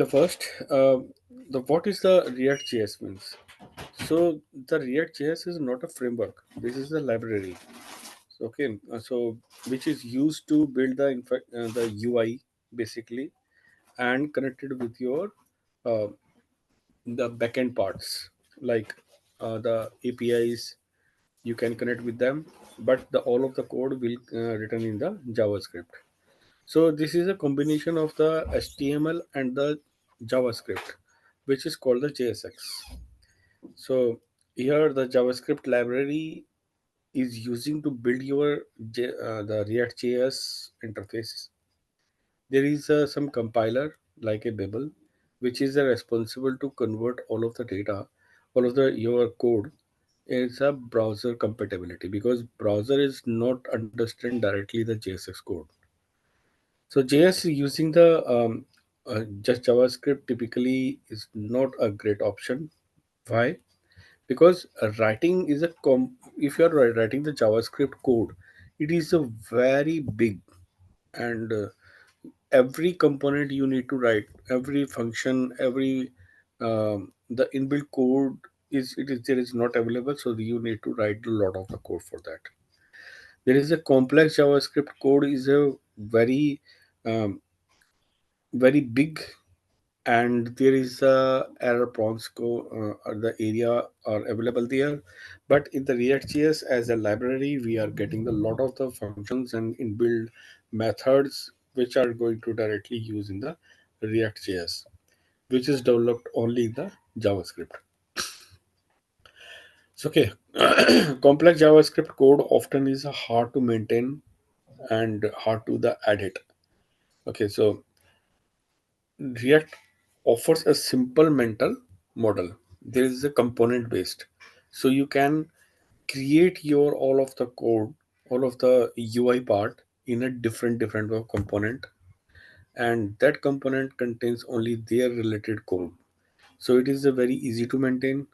the first, the what is the React.js means? So the React.js is not a framework. This is a library. Okay, so which is used to build the UI basically and connected with your uh, the backend parts like the APIs. You can connect with them, but the all of the code will written in the JavaScript. So this is a combination of the HTML and the JavaScript, which is called the JSX. So here the JavaScript library is using to build your the React.js interface. There is some compiler like a Babel, which is responsible to convert all of the data, all of the your code. It's a browser compatibility because browser is not understand directly the JSX code. So JS using the just JavaScript typically is not a great option. Why? Because writing is if you are writing the JavaScript code, it is a very big and every component you need to write, every function, every the inbuilt code is there is not available, so you need to write a lot of the code for that. There is a complex JavaScript code is a very um, very big, and there is a error prone the area are available there. But in the React.js as a library, we are getting a lot of the functions and inbuilt methods which are going to directly use in the React.js, which is developed only in the JavaScript. So okay, complex JavaScript code often is hard to maintain and hard to the edit. Okay, so React offers a simple mental model. There is a component based. So you can create your all of the code, all of the UI part in a different of component, and that component contains only their related code. So it is a very easy to maintain,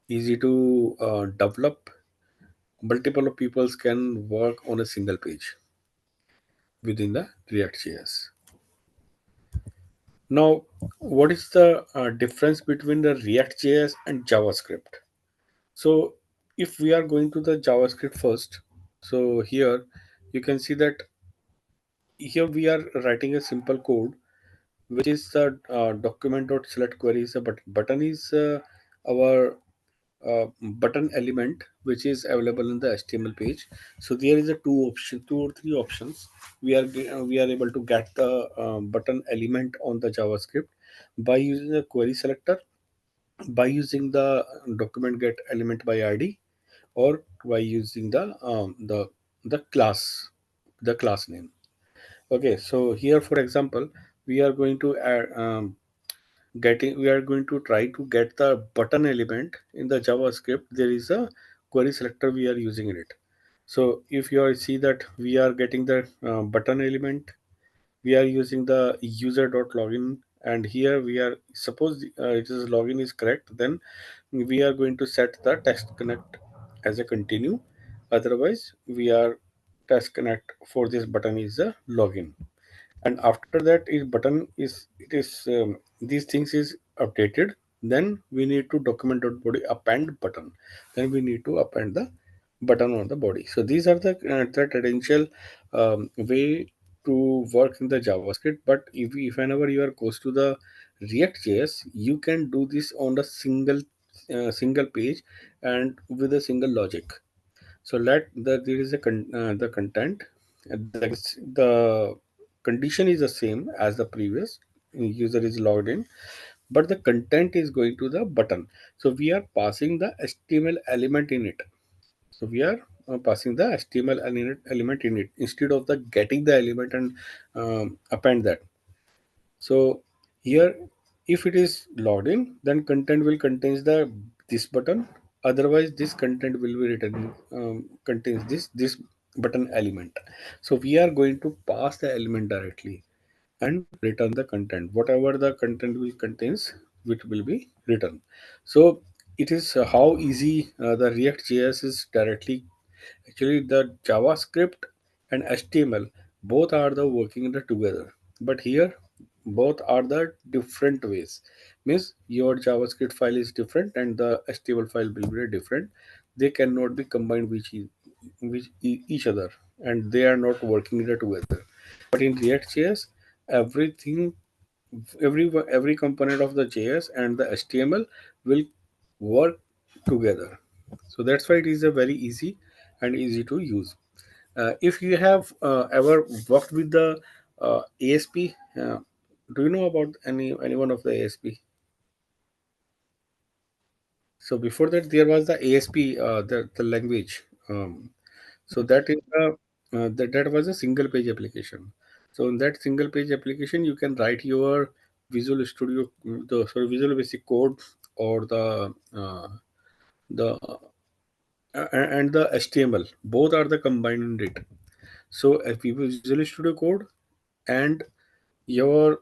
easy to develop. Multiple of people can work on a single page within the React.js. Now, what is the difference between the React.js and JavaScript? So, if we are going to the JavaScript first, so here you can see that here we are writing a simple code, which is the document.select query is a button is our button element which is available in the HTML page. So there is a two or three options. We are able to get the button element on the JavaScript by using the query selector, by using the document get element by ID, or by using the class name. Okay, so here for example, we are going to add we are going to try to get the button element in the JavaScript. There is a query selector we are using in it. So if you are see that we are getting the button element, we are using the user.login, and here we are suppose it is login is correct, then we are going to set the text connect as a continue. Otherwise we are test connect for this button is a login, and after that is button is it is these things is updated. Then we need to document dot body append button, then we need to append the button on the body. So these are the potential way to work in the JavaScript. But if whenever you are goes to the React.js, you can do this on the single page and with a single logic. So there is the content. The condition is the same as the previous. User is logged in, but the content is going to the button. So we are passing the HTML element in it. So we are passing the HTML element in it instead of the getting the element and append that. So here, if it is logged in, then content will contains the this button. Otherwise, this content will be written contains this button element. So we are going to pass the element directly and return the content. Whatever the content will contains, which will be written. So it is how easy the React.js is directly. Actually, the JavaScript and HTML both are the working together. But here both are the different ways. Means your JavaScript file is different and the HTML file will be different. They cannot be combined with each other, and they are not working together. But in React.js, everything, every component of the JS and the HTML will work together. So that's why it is a very easy and easy to use. If you have ever worked with the ASP, do you know about any one of the ASP? So before that, there was the ASP, the language. So that is that was a single page application. So in that single page application, you can write your Visual Studio, Visual Basic Code, or the and the HTML. Both are the combined in it. So if you Visual Studio Code and your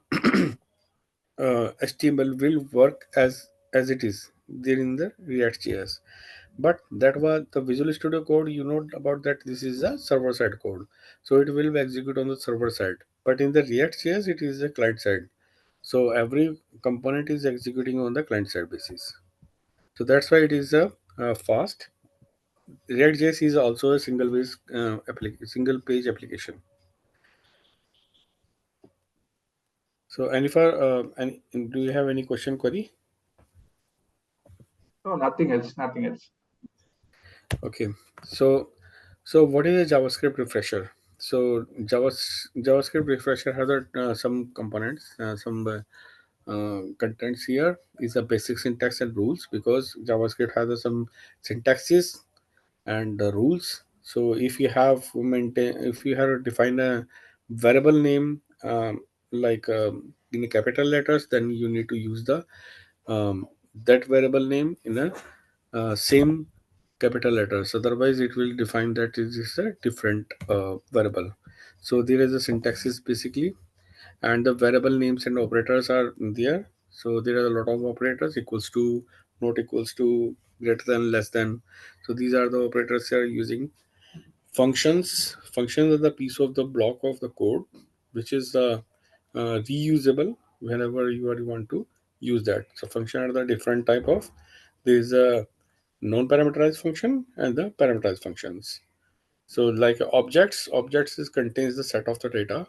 HTML will work as it is there in the React.js. But that was the Visual Studio Code. You know about that. This is a server side code, so it will execute on the server side. But in the React.js, it is a client side. So every component is executing on the client side basis. So that's why it is a fast. React.js is also a single page application. So, and do you have any question query? No, nothing else. Nothing else. Okay, so what is a JavaScript refresher? So JavaScript refresher has some components, some contents here is a basic syntax and rules, because JavaScript has some syntaxes and rules. So if you have defined a variable name, like in capital letters, then you need to use the that variable name in a same capital letters. Otherwise, it will define that it is a different variable. So there is a syntaxes basically, and the variable names and operators are there. So there are a lot of operators: equals to, not equals to, greater than, less than. So these are the operators they are using. Functions are the piece of the block of the code which is reusable whenever you want to use that. So function are the different type of. There is a non-parameterized function and the parameterized functions. So like objects is contains the set of the data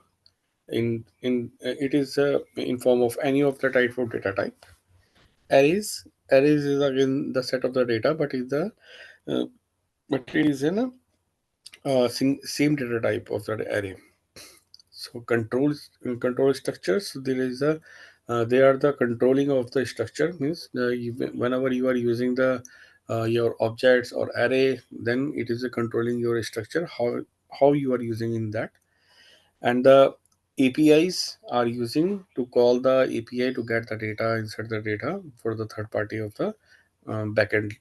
it is in form of any of the type of data type. Arrays is again the set of the data, uh, but it is in a same data type of the array. So control structures. There is a they are the controlling of the structure. Means whenever you are using the your objects or array, then it is controlling your structure, how you are using in that. And the APIs are using to call the API to get the data, insert the data for the third party of the backend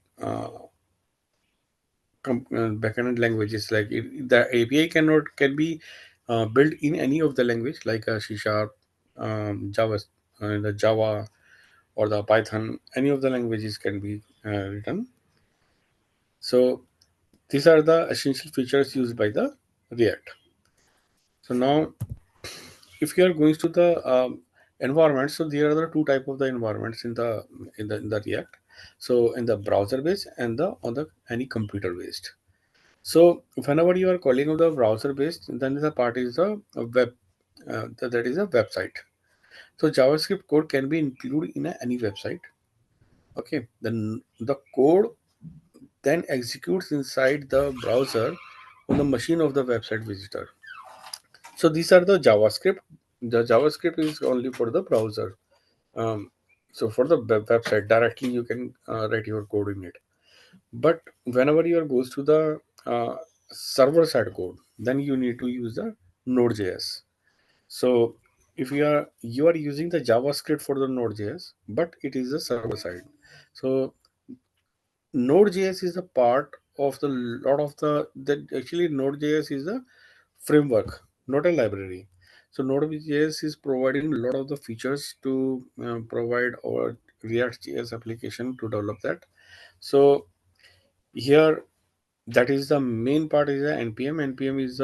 backend languages. Like the API can be built in any of the language, like C Sharp, Java, the Java, or the Python. Any of the languages can be written. So these are the essential features used by the React. So now, if you are going to the environment, so there are the two type of the environments in the React. So in the browser based and the on the any computer based. So whenever you are calling of the browser based, then the part is a web, that is a website. So JavaScript code can be included in any website. Okay, then the code then executes inside the browser on the machine of the website visitor. So these are the JavaScript. The JavaScript is only for the browser. Um, so for the website directly, you can write your code in it. But whenever you are goes to the server side code, then you need to use the Node.js. So if you are using the JavaScript for the Node.js, but it is a server side. So Node.js is a part of the lot of the that actually Node.js is a framework, not a library. So Node.js is providing a lot of the features to provide our React.js application to develop that. So here, that is the main part is the npm. Npm is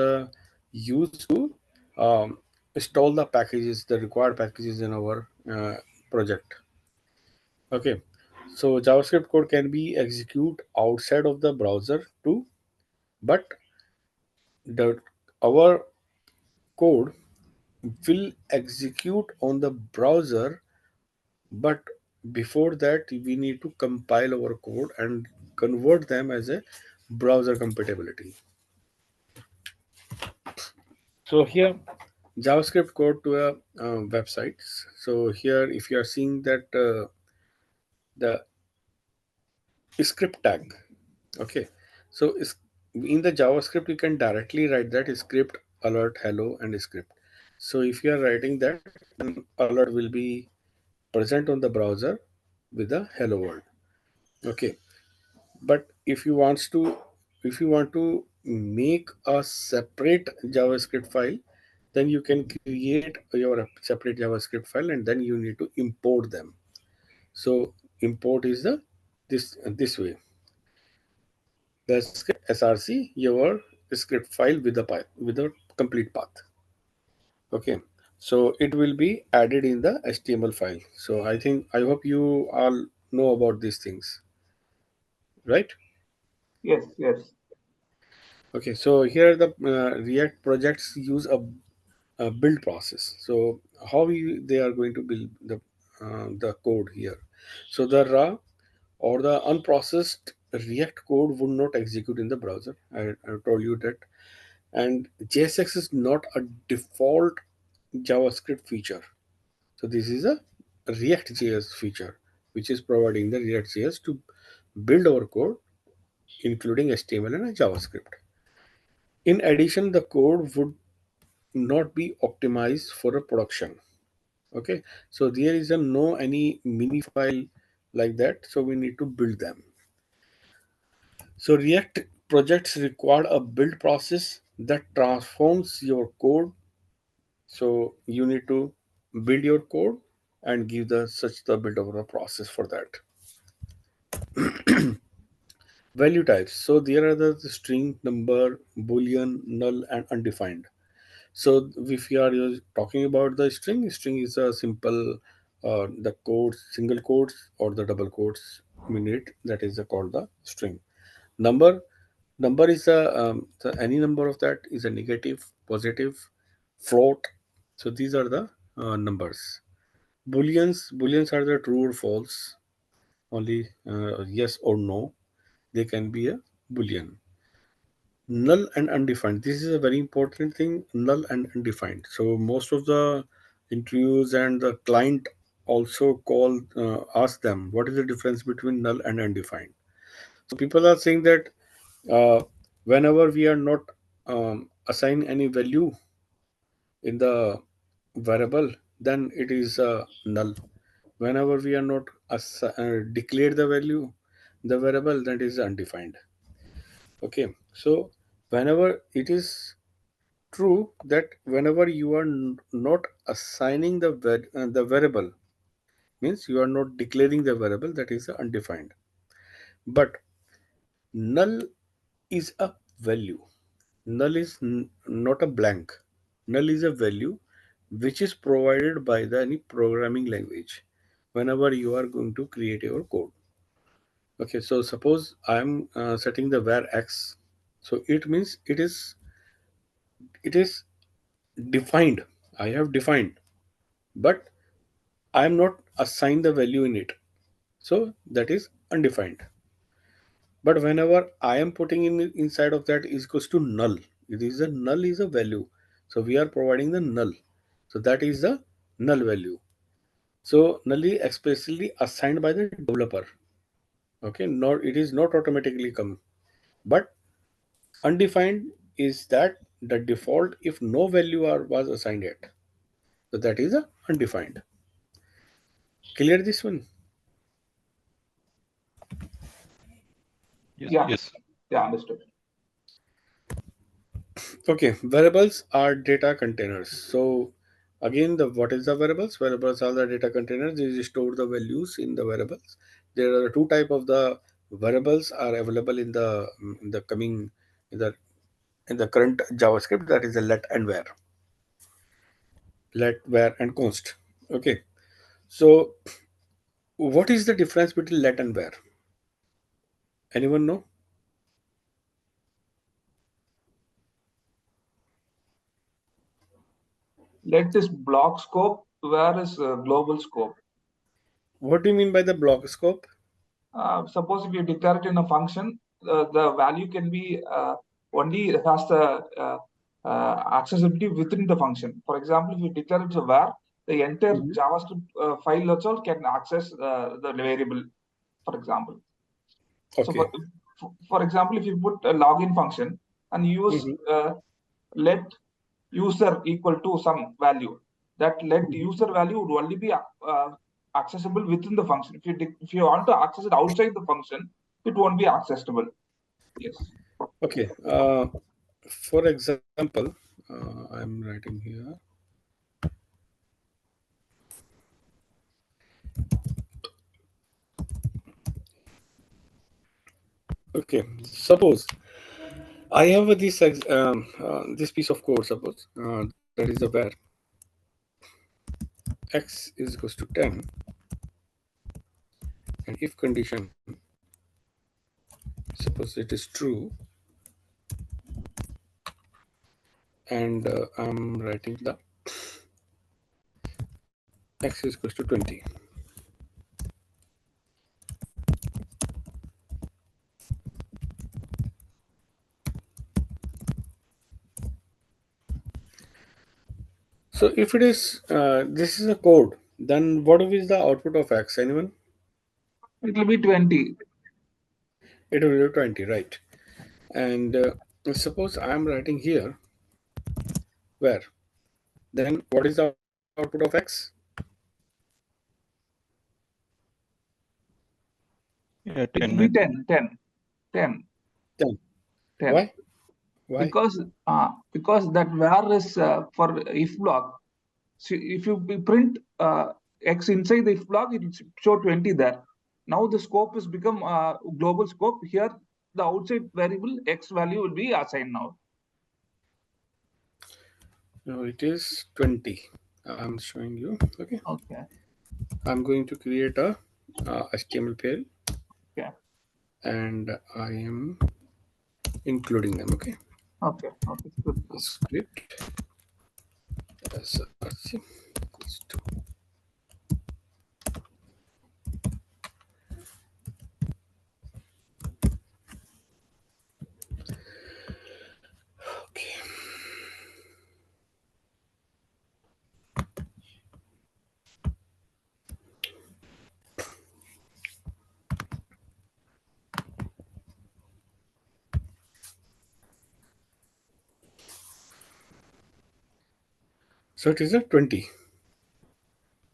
used to um, install the packages, the required packages in our project. Okay, so JavaScript code can be executed outside of the browser too, but the our code will execute on the browser, but before that we need to compile our code and convert them as a browser compatibility. So here JavaScript code to a website. So here if you are seeing that the script tag. Okay, so in the JavaScript you can directly write that script alert hello and script. So if you are writing that, then alert will be present on the browser with the hello world. Okay, but if you want to make a separate JavaScript file, then you can create your separate JavaScript file and then you need to import them. So import is the this way. The script src your script file with the path, with the complete path. Okay, so it will be added in the HTML file. So I hope you all know about these things, right? Yes, yes. Okay, so here the React projects use a build process. So how they are going to build the code here. So the raw or the unprocessed React code would not execute in the browser. I told you that. And JSX is not a default JavaScript feature. So this is a React.js feature, which is providing the React.js to build our code, including HTML and JavaScript. In addition, the code would not be optimized for a production. Okay, so there is a no any mini file like that. So we need to build them. So React projects require a build process that transforms your code. So you need to build your code and give the such the build over a process for that. Value types. So there are the string, number, boolean, null, and undefined. So if you are talking about the string is a simple the quotes, single quotes or the double quotes we need. That is called the string. Number number is any number of that is a negative, positive, float. So these are the numbers. Booleans are the true or false. Only yes or no. They can be a boolean. Null and undefined, this is a very important thing. Null and undefined, so most of the interviews and the client also call ask them what is the difference between null and undefined. So people are saying that uh, whenever we are not assign any value in the variable, then it is null. Whenever we are not declare the value the variable, that is undefined. Okay, so whenever it is true that whenever you are not assigning the variable, means you are not declaring the variable, that is undefined. But null is a value. Null is not a blank. Null is a value which is provided by the any programming language whenever you are going to create your code. Okay, so suppose I am setting the var x. So it means it is defined. I have defined, but I am not assigned the value in it. So that is undefined. But whenever I am putting in inside of that is equals to null. It is a null is a value. So we are providing the null. So that is the null value. So null is explicitly assigned by the developer. Okay, not it is not automatically come. But undefined is that the default if no value was assigned yet. So that is a undefined. Clear this one? Yeah, Yes. yeah, understood. Okay, variables are data containers. So again, the what is the variables? Variables are the data containers. They store the values in the variables. There are two type of the variables are available in the coming in the current JavaScript. That is the let and var. let, where, and const. Okay. So what is the difference between let and where? Anyone know? Let is block scope, where is global scope. What do you mean by the block scope? Suppose if you declare it in a function, the value can be only has the accessibility within the function. For example, if you declare it a var, the entire Mhm. JavaScript file also can access the variable, for example. So Okay. for example, if you put a login function and use Mhm. let user equal to some value, that let Mhm. user value would only be accessible within the function. If you want to access it outside the function, it won't be accessible. Yes. Okay. For example, I'm writing here. Okay. Suppose I have this piece of code. Suppose that is a where x is equals to 10, and if condition suppose it is true, and I'm writing the x is equals to 20. So if it is this is a code, then what is the output of x? Anyone? It will be 20. It will be 20, right? And suppose I am writing here where, then what is the output of x? Yeah, It 10, will I be think. 10, 10, 10, 10. 10. Why? Why? Because that var is for if block. So if you print x inside the if block, it will show 20 there. Now the scope has become global scope. Here, the outside variable x value will be assigned now. No, it is 20. I'm showing you. Okay. Okay. I'm going to create a HTML file, Okay. and I am including them. Okay. Okay. Okay. Good. Good. Script src equals to. Okay. So it is a 20.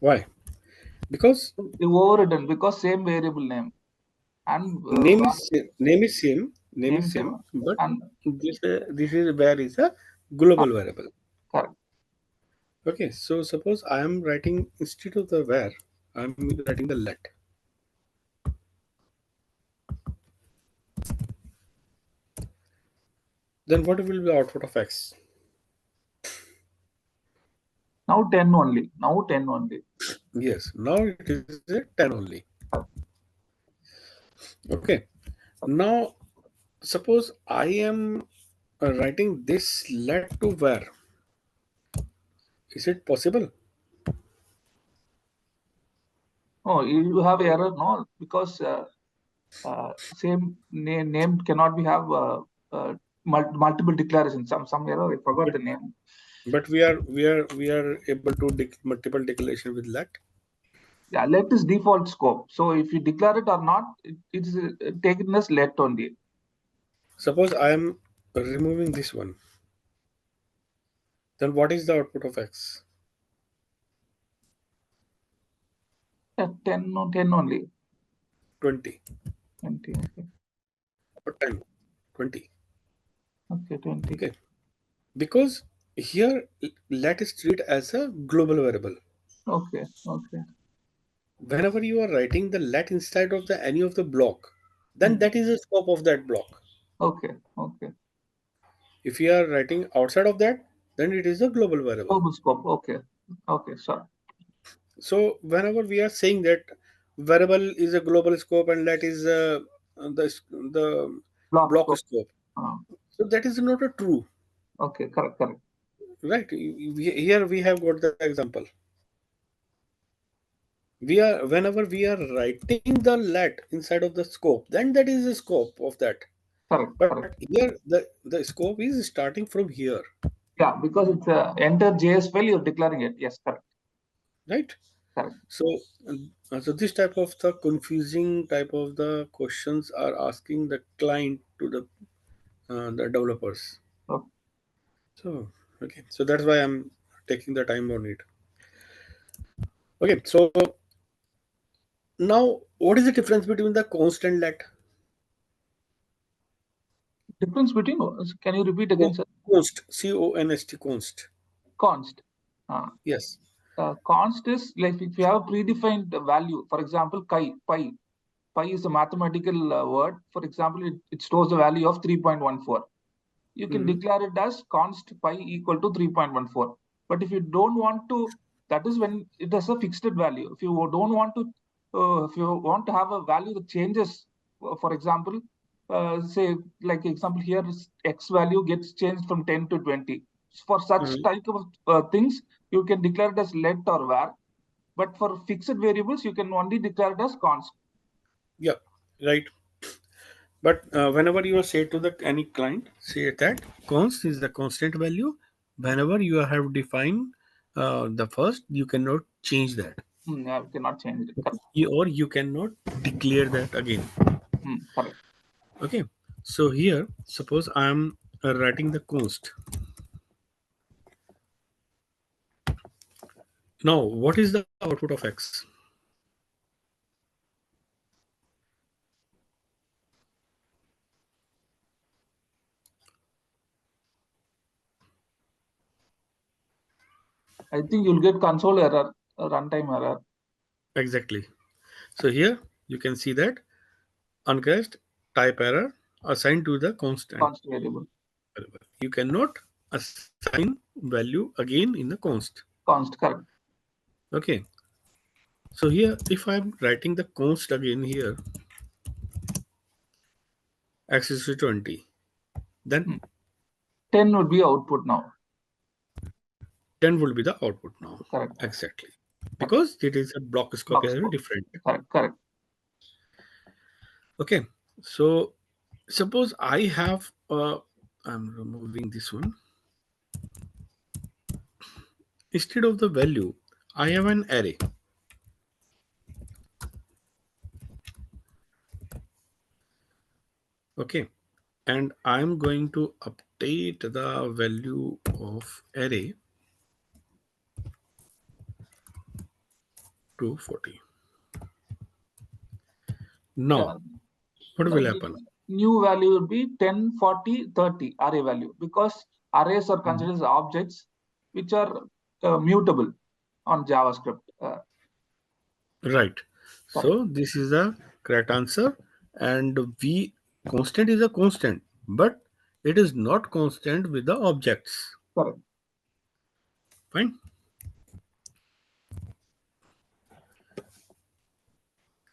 Why? Because Overwritten because same variable name and name name is is same, same but and this is where is a global variable. correct. Okay, so suppose I am writing instead of the where, I'm writing the let. Then what will be the output of x? Now 10 only. Now 10 only. Yes, now it is a 10 only. Okay, now suppose I am writing this let to where. Is it possible? Oh, you have error, no, because same name cannot be have multiple declarations. Some error. I forgot But the name. we are able to multiple declaration with let. Yeah, let is default scope. So if you declare it or not, it is taken as let only. Suppose I am removing this one. Then what is the output of x? Yeah, 10, no, 10 only. 20 20. Okay. or 10? 20. Okay. 20. Okay. Because here let is treated as a global variable. Okay. Okay. Whenever you are writing the let inside of the any of the block, then Hmm. that is the scope of that block. Okay. Okay. If you are writing outside of that, then it is a global variable. Global scope. Okay. Okay, sure. So whenever we are saying that variable is a global scope and that is the Block block scope. scope, Uh, so that is not a true, okay, correct, correct, right? Here we have got the example. We are whenever we are writing the let inside of the scope, then that is the scope of that. correct, But correct. here the scope is starting from here, Yeah, because it's enter JS file, you're declaring it. Yes, correct, right? correct. So so this type of the confusing type of the questions are asking the client to the developers. Okay. So okay, so that's why I'm taking the time on it. Okay, so now what is the difference between the const and let? Difference between, can you repeat again, sir? Const, const, const. Const. Uh, Yes. const is like if you have predefined value, for example, pi. Pi is a mathematical word. For example, it stores a value of 3.14. You can Hmm. declare it as const pi equal to 3.14. But if you don't want to, that is when it has a fixed value. If you don't want to, if you want to have a value that changes, for example, say like example here, x value gets changed from 10 to 20. For such Hmm. type of things, you can declare it as let or var. But for fixed variables, you can only declare it as const. Yeah. Right. But whenever you say to the any client, say that const is the constant value. Whenever you have defined the first, you cannot change that. Yeah, we cannot change it. Correct. Or you cannot declare that again. Correct. Okay. So here, suppose I am writing the const. Now, what is the output of x? I think you'll get console error, runtime error, Exactly. So here you can see that uncached type error assigned to the constant const variable. variable. You cannot assign value again in the const. Const, correct. Okay. So here, if I'm writing the const again here, x is to 20, then Hmm. 10 would be output now. 10 will be the output now. Correct. Exactly. Correct. Because it is a block scope Block area scope. different. Correct. Correct. Okay. So suppose I have, I'm removing this one. Instead of the value, I have an array. Okay. And I'm going to update the value of array to 40. Yeah. Now, what will The happen? new value would be 10, 40, 30 array value because arrays are considered as objects which are mutable on JavaScript. Right. Correct. So this is the correct answer. And v constant is a constant, but it is not constant with the objects. Correct. Fine.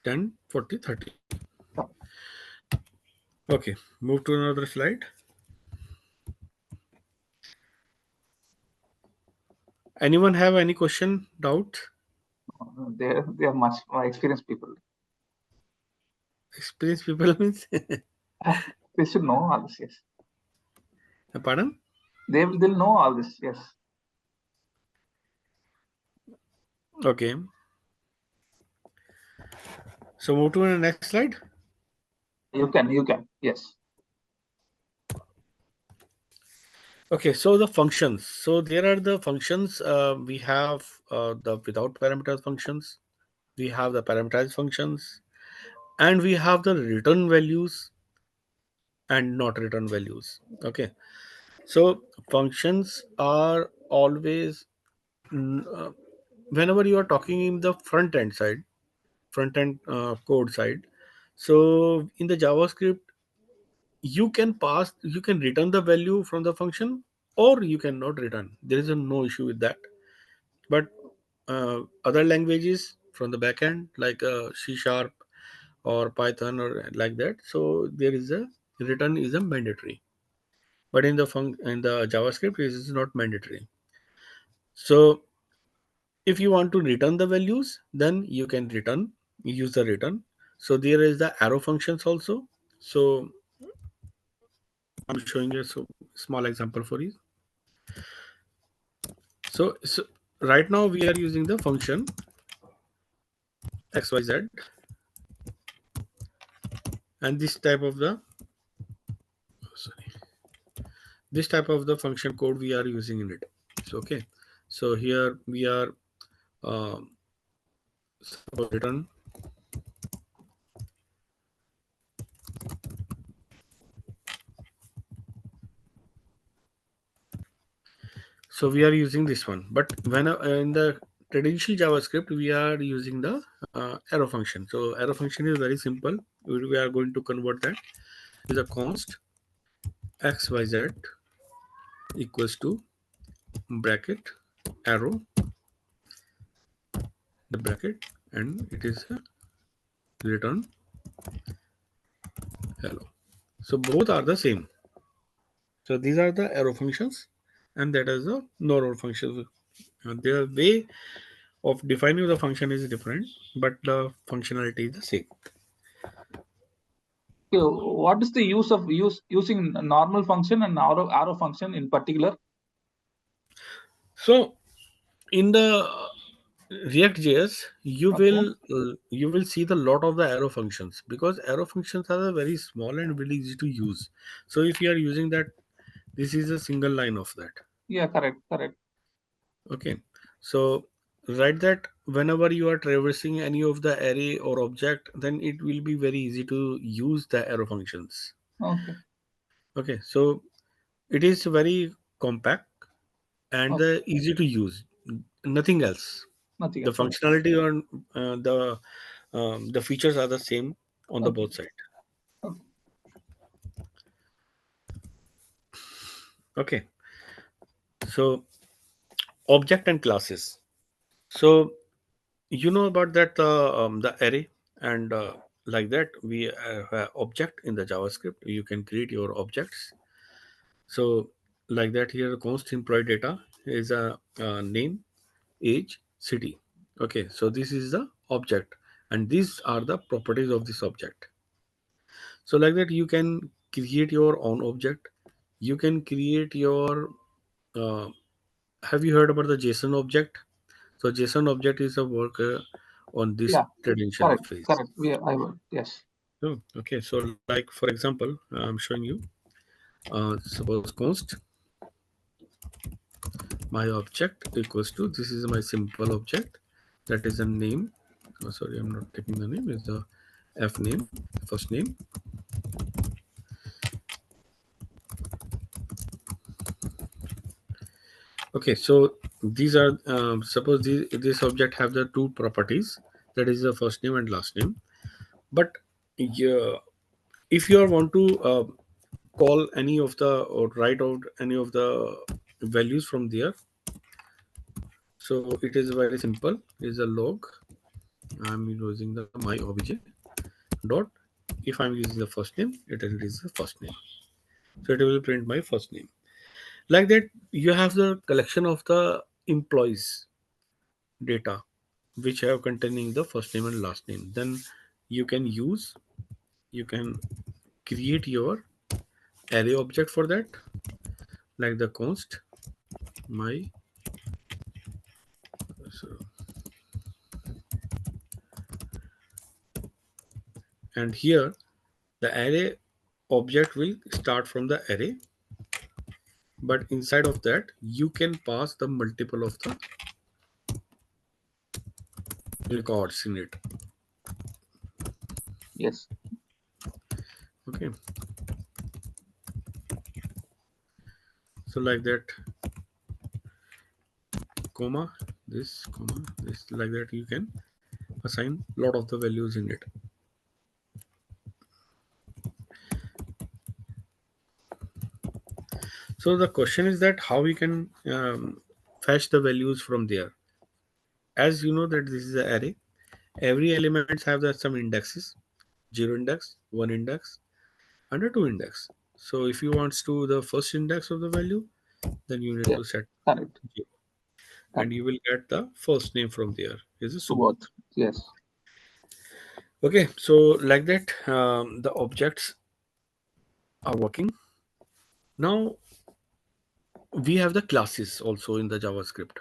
10, 40, 30. Correct. Okay. Move to another slide. Anyone have any question, doubt? They are much more experienced people. Experienced people means They should know all this. Yes. pardon? They'll know all this. Yes. Okay. So move to the next slide. You can. You can. Yes. Okay, so the functions. So there are the functions. We have the without parameters functions. We have the parameterized functions, and we have the return values and not return values. Okay, so functions are always whenever you are talking in the front end code side. So in the JavaScript, you can return the value from the function, or you cannot return. There is a no issue with that. But other languages from the backend like C sharp or Python or like that, so there is a return is a mandatory. But in the in the JavaScript, it is not mandatory. So if you want to return the values, then you can return use the return. So there is the arrow functions also. So I'm showing you a small example for you. So right now we are using the function xyz, and this type of the sorry, this type of the function code we are using in it. So okay, so here we are um, suppose return. So we are using this one, but when in the traditional JavaScript we are using the arrow function. So arrow function is very simple. We are going to convert that is a const xyz equals to bracket arrow the bracket, and it is a return hello. So both are the same. So these are the arrow functions, and that is the normal function. Their way of defining the function is different, but the functionality is the same. Okay, what is the use of using normal function and arrow function in particular? So in the React.js, Okay. you will see the lot of the arrow functions, because arrow functions are very small and very easy to use. So if you are using that, this is a single line of that. Yeah, correct, correct. Okay, so write that whenever you are traversing any of the array or object, then it will be very easy to use the arrow functions. Okay, Okay, so it is very compact and okay. easy to use. Nothing else. Nothing The else. Okay, functionality on the features are the same on the okay, both side. okay. Okay, so object and classes. So you know about that the array, and like that we have object in the JavaScript. You can create your objects. So like that here const employee data is a name, age, city. Okay, so this is the object, and these are the properties of this object. So like that you can create your own object. You can create your uh, have you heard about the JSON object? So JSON object is a work on this Yeah, credential correct, phase. correct. I will. Yes. Oh, okay, so like for example, I'm showing you. Suppose const my object equals to, this is my simple object, that is a name. Oh, sorry, I'm not taking the name. Is the f name, first name. Okay, so these are suppose this object have the two properties, that is the first name and last name. But yeah, if you are want to call any of the or write out any of the values from there, so it is very simple. Is a log. I'm using the my obj dot. If I'm using the first name, it is the first name. So it will print my first name. Like that, you have the collection of the employees data which have containing the first name and last name. Then you can you can create your array object for that, like the const my. So, and here the array object will start from the array, but inside of that you can pass the multiple of the records in it. Yes. Okay, so like that, comma this, like that you can assign lot of the values in it. So the question is that how we can fetch the values from there. as you know that this is an array, every elements have some indexes, 0 index, 1 index, and a 2 index. So if you want to the first index of the value, then you need Yes, to set correct. 0, and Correct. you will get the first name from there is a Subodh. Both. Yes. Okay, so like that, the objects are working. Now we have the classes also in the JavaScript,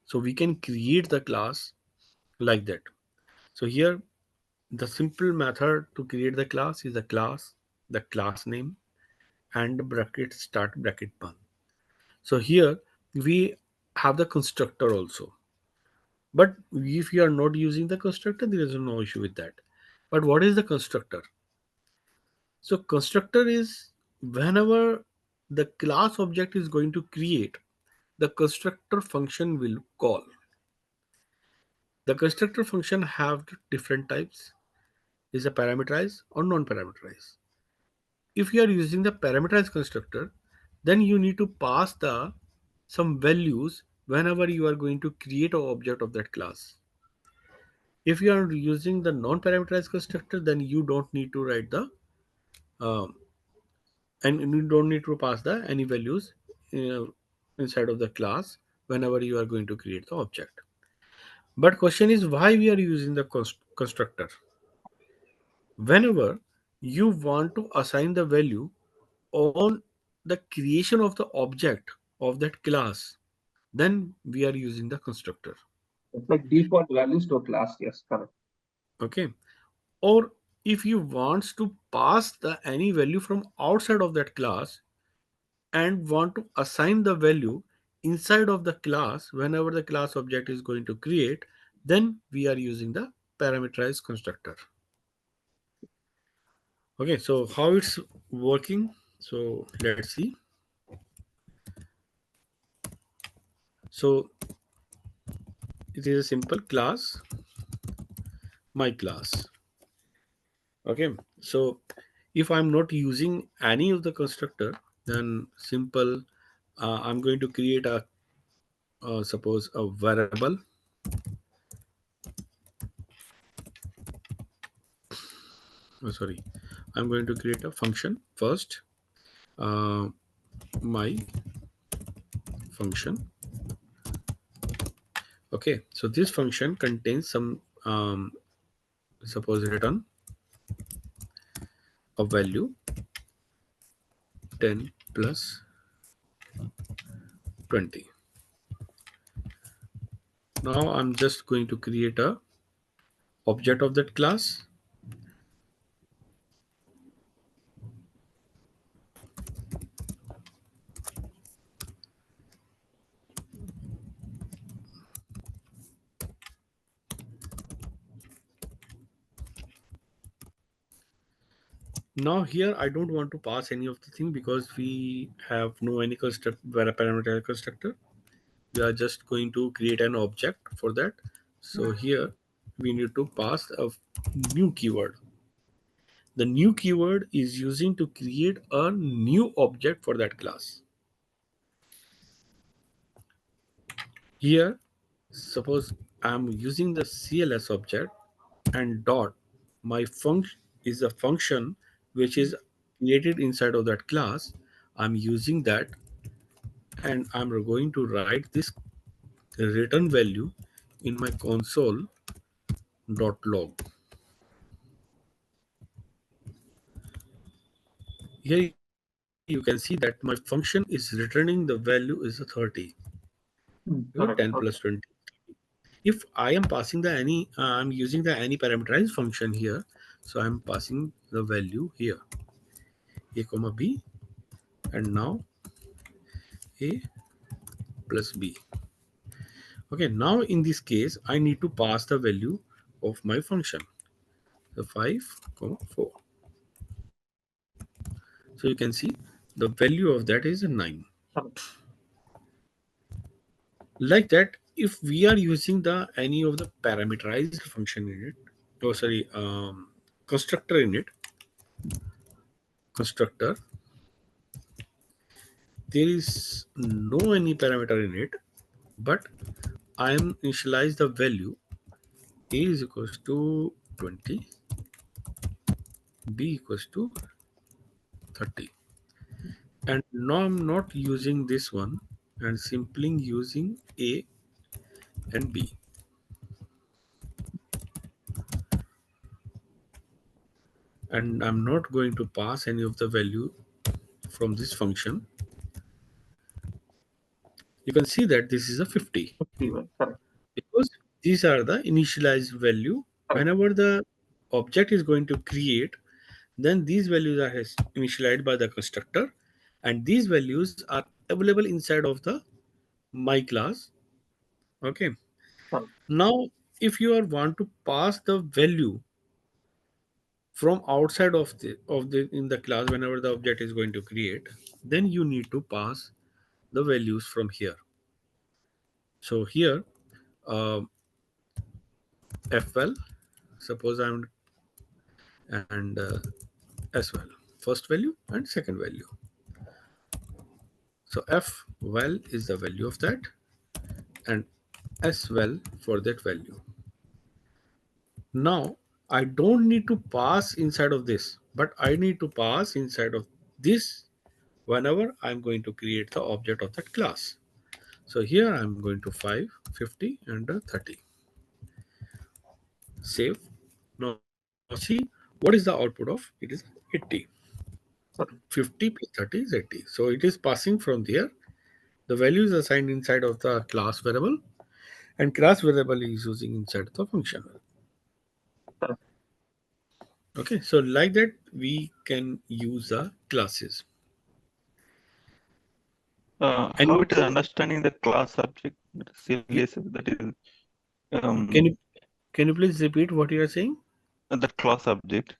so we can create the class like that. So here the simple method to create the class is the class name, and the bracket start bracket 1. So here we have the constructor also, but if you are not using the constructor, there is no issue with that. But what is the constructor? So constructor is whenever the class object is going to create, the constructor function will call. The constructor function have different types, is a parameterized or non-parameterized. If you are using the parameterized constructor, then you need to pass the some values whenever you are going to create an object of that class. If you are using the non-parameterized constructor, then you don't need to write the um, and you don't need to pass the any values uh, inside of the class whenever you are going to create the object. But question is why we are using the constructor? Whenever you want to assign the value on the creation of the object of that class, then we are using the constructor. It's like default values to a class. Yes, correct. Okay, or if you want to pass the any value from outside of that class and want to assign the value inside of the class whenever the class object is going to create, then we are using the parameterized constructor. Okay, so how it's working? So let's see. So it is a simple class, my class. Okay, so if I'm not using any of the constructor, then simple, I'm going to create a suppose a variable. Oh, sorry, I'm going to create a function first. Uh, my function. Okay, so this function contains some suppose return a value 10 plus 20. Now I'm just going to create a object of that class. Now here I don't want to pass any of the thing because we have no any construct parameter constructor. We are just going to create an object for that. So here we need to pass a new keyword. The new keyword is using to create a new object for that class. Here, suppose I'm using the CLS object and dot. My function is a function which is created inside of that class. I'm using that and I'm going to write this return value in my console dot log. Here you can see that my function is returning the value is a 30. Correct. 10 plus Okay. 20. If I am passing the any I'm using the any parameterized function here, so I'm passing the value here a comma b, and now a plus b. Okay, now in this case I need to pass the value of my function, the 5 comma 4. So you can see the value of that is 9. Correct. Like that, if we are using the any of the parameterized function in it, oh sorry, constructor in it, constructor, there is no any parameter in it, but I am initialize the value a is equals to 20, b equals to 30, and now I'm not using this one and simply using a and b, and I'm not going to pass any of the value from this function. You can see that this is a 50 Correct. because these are the initialized value. Correct. Whenever the object is going to create, then these values are initialized by the constructor, and these values are available inside of the my class. Okay, Correct. now if you are want to pass the value from outside of the in the class whenever the object is going to create, then you need to pass the values from here. So here, uh, fl, suppose I'm, and as well, first value and second value. So f well is the value of that, and as well for that value. Now I don't need to pass inside of this, but I need to pass inside of this whenever I'm going to create the object of that class. So here I'm going to 5, 50, and 30. Save. Now see what is the output of it is 80. Correct. 50 plus 30 is 80. So it is passing from there. The value is assigned inside of the class variable, and class variable is using inside the function. Correct. Okay, so like that we can use the classes. How And it is understanding the class object, CLS, that is can um, you can you please repeat what you are saying? that class object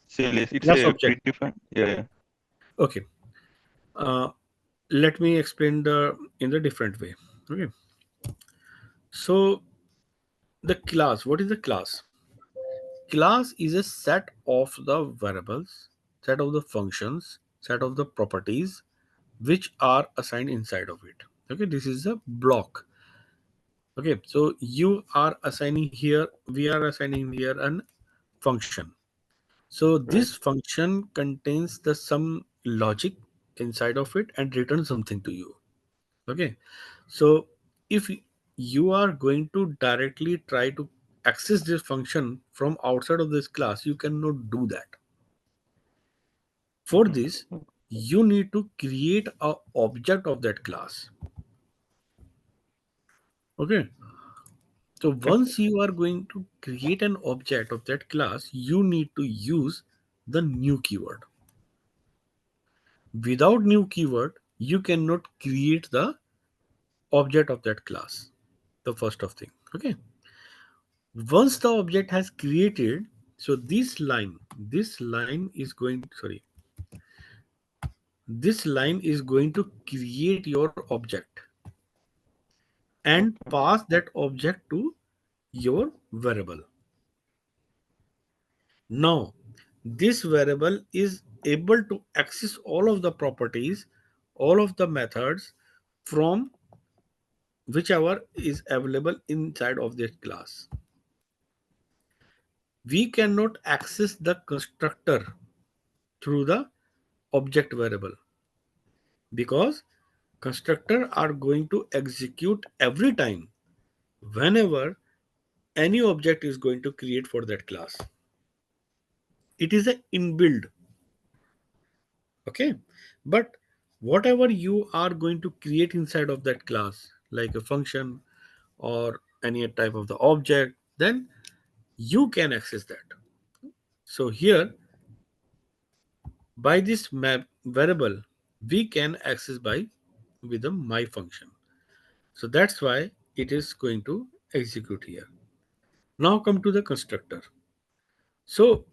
CLS. It's Class a object. predefined. Yeah, yeah. Okay. Uh, Let me explain the in the different way. Okay. So the class. What is the class? Class is a set of the variables, set of the functions, set of the properties which are assigned inside of it. Okay, this is a block. Okay, so you are assigning here, we are assigning here an function. So Right. this function contains the some logic inside of it and return something to you. Okay, so if you are going to directly try to access this function from outside of this class, you cannot do that. For Mhm. this, you need to create a object of that class. Okay, so Okay. once you are going to create an object of that class, you need to use the new keyword. Without new keyword, you cannot create the object of that class. The first of thing. Okay. Once the object has created, so this line is going, sorry, this line is going to create your object and Okay. pass that object to your variable. Now, this variable is able to access all of the properties, all of the methods from whichever is available inside of this class. We cannot access the constructor through the object variable because constructor are going to execute every time whenever any object is going to create for that class. It is a inbuilt. Okay, but whatever you are going to create inside of that class, like a function or any type of the object, then you can access that. So here by this map variable we can access by with the my function. So that's why it is going to execute here. Now come to the constructor. So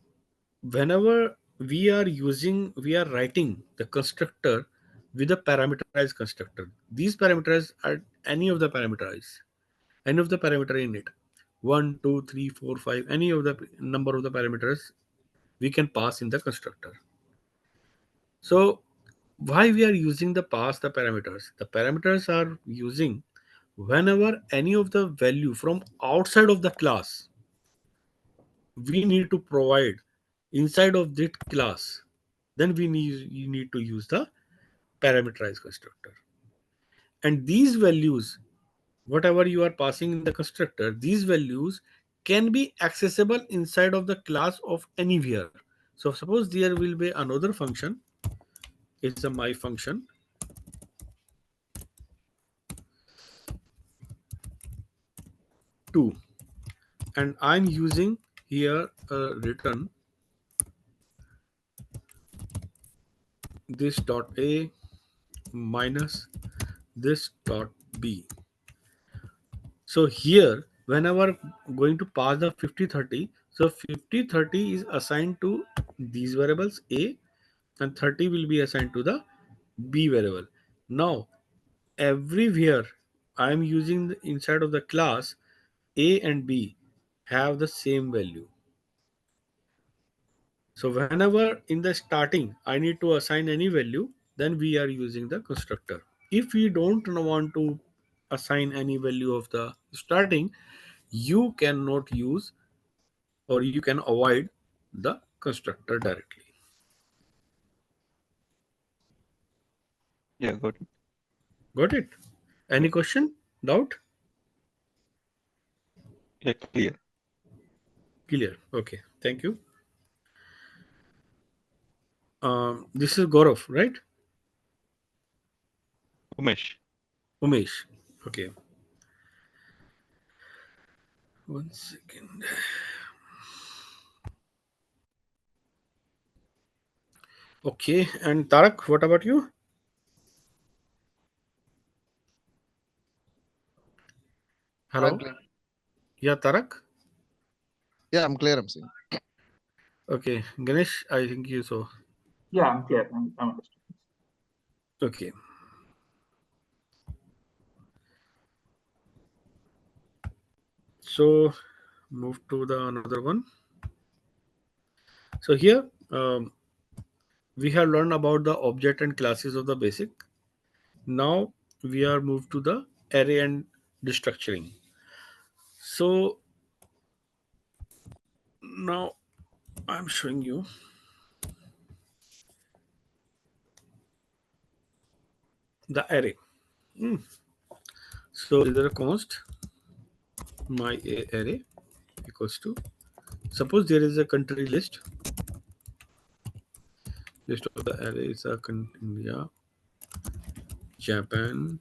whenever we are writing the constructor with a parameterized constructor. These parameters are any of the parameter in it. One, two, three, four, five, any of the number of the parameters we can pass in the constructor. So why we are using the pass the parameters? The parameters are using whenever any of the value from outside of the class we need to provide inside of that class, then you need to use the parameterized constructor. And these values, whatever you are passing in the constructor, these values can be accessible inside of the class of anywhere. So suppose there will be another function, it's a my function 2, and I'm using here a return this dot a minus this dot b. So here whenever going to pass the 5030, so 5030 is assigned to these variables a, and 30 will be assigned to the b variable. Now everywhere I am using inside of the class a and b have the same value. So whenever in the starting I need to assign any value, then we are using the constructor. If we don't want to assign any value of the starting, you cannot use or you can avoid the constructor directly. Yeah, got it. Got it? Yeah, Any question? Doubt? yeah, clear. Clear. Okay. Thank you. This is Gaurav, right? Umesh. Umesh. Okay. One second. Okay. And Tarak, what about you? I'm Hello? clear. Yeah, Tarak? Yeah, I'm clear. I'm saying. Okay. Ganesh, I think you saw. Yeah, I'm clear. I'm understood. Okay. So move to the another one. So here we have learned about the object and classes of the basic. Now we are moved to the array and destructuring. So now I'm showing you the array. Hmm. So is there a const my array equals to, suppose there is a country list of the array is a India, Japan,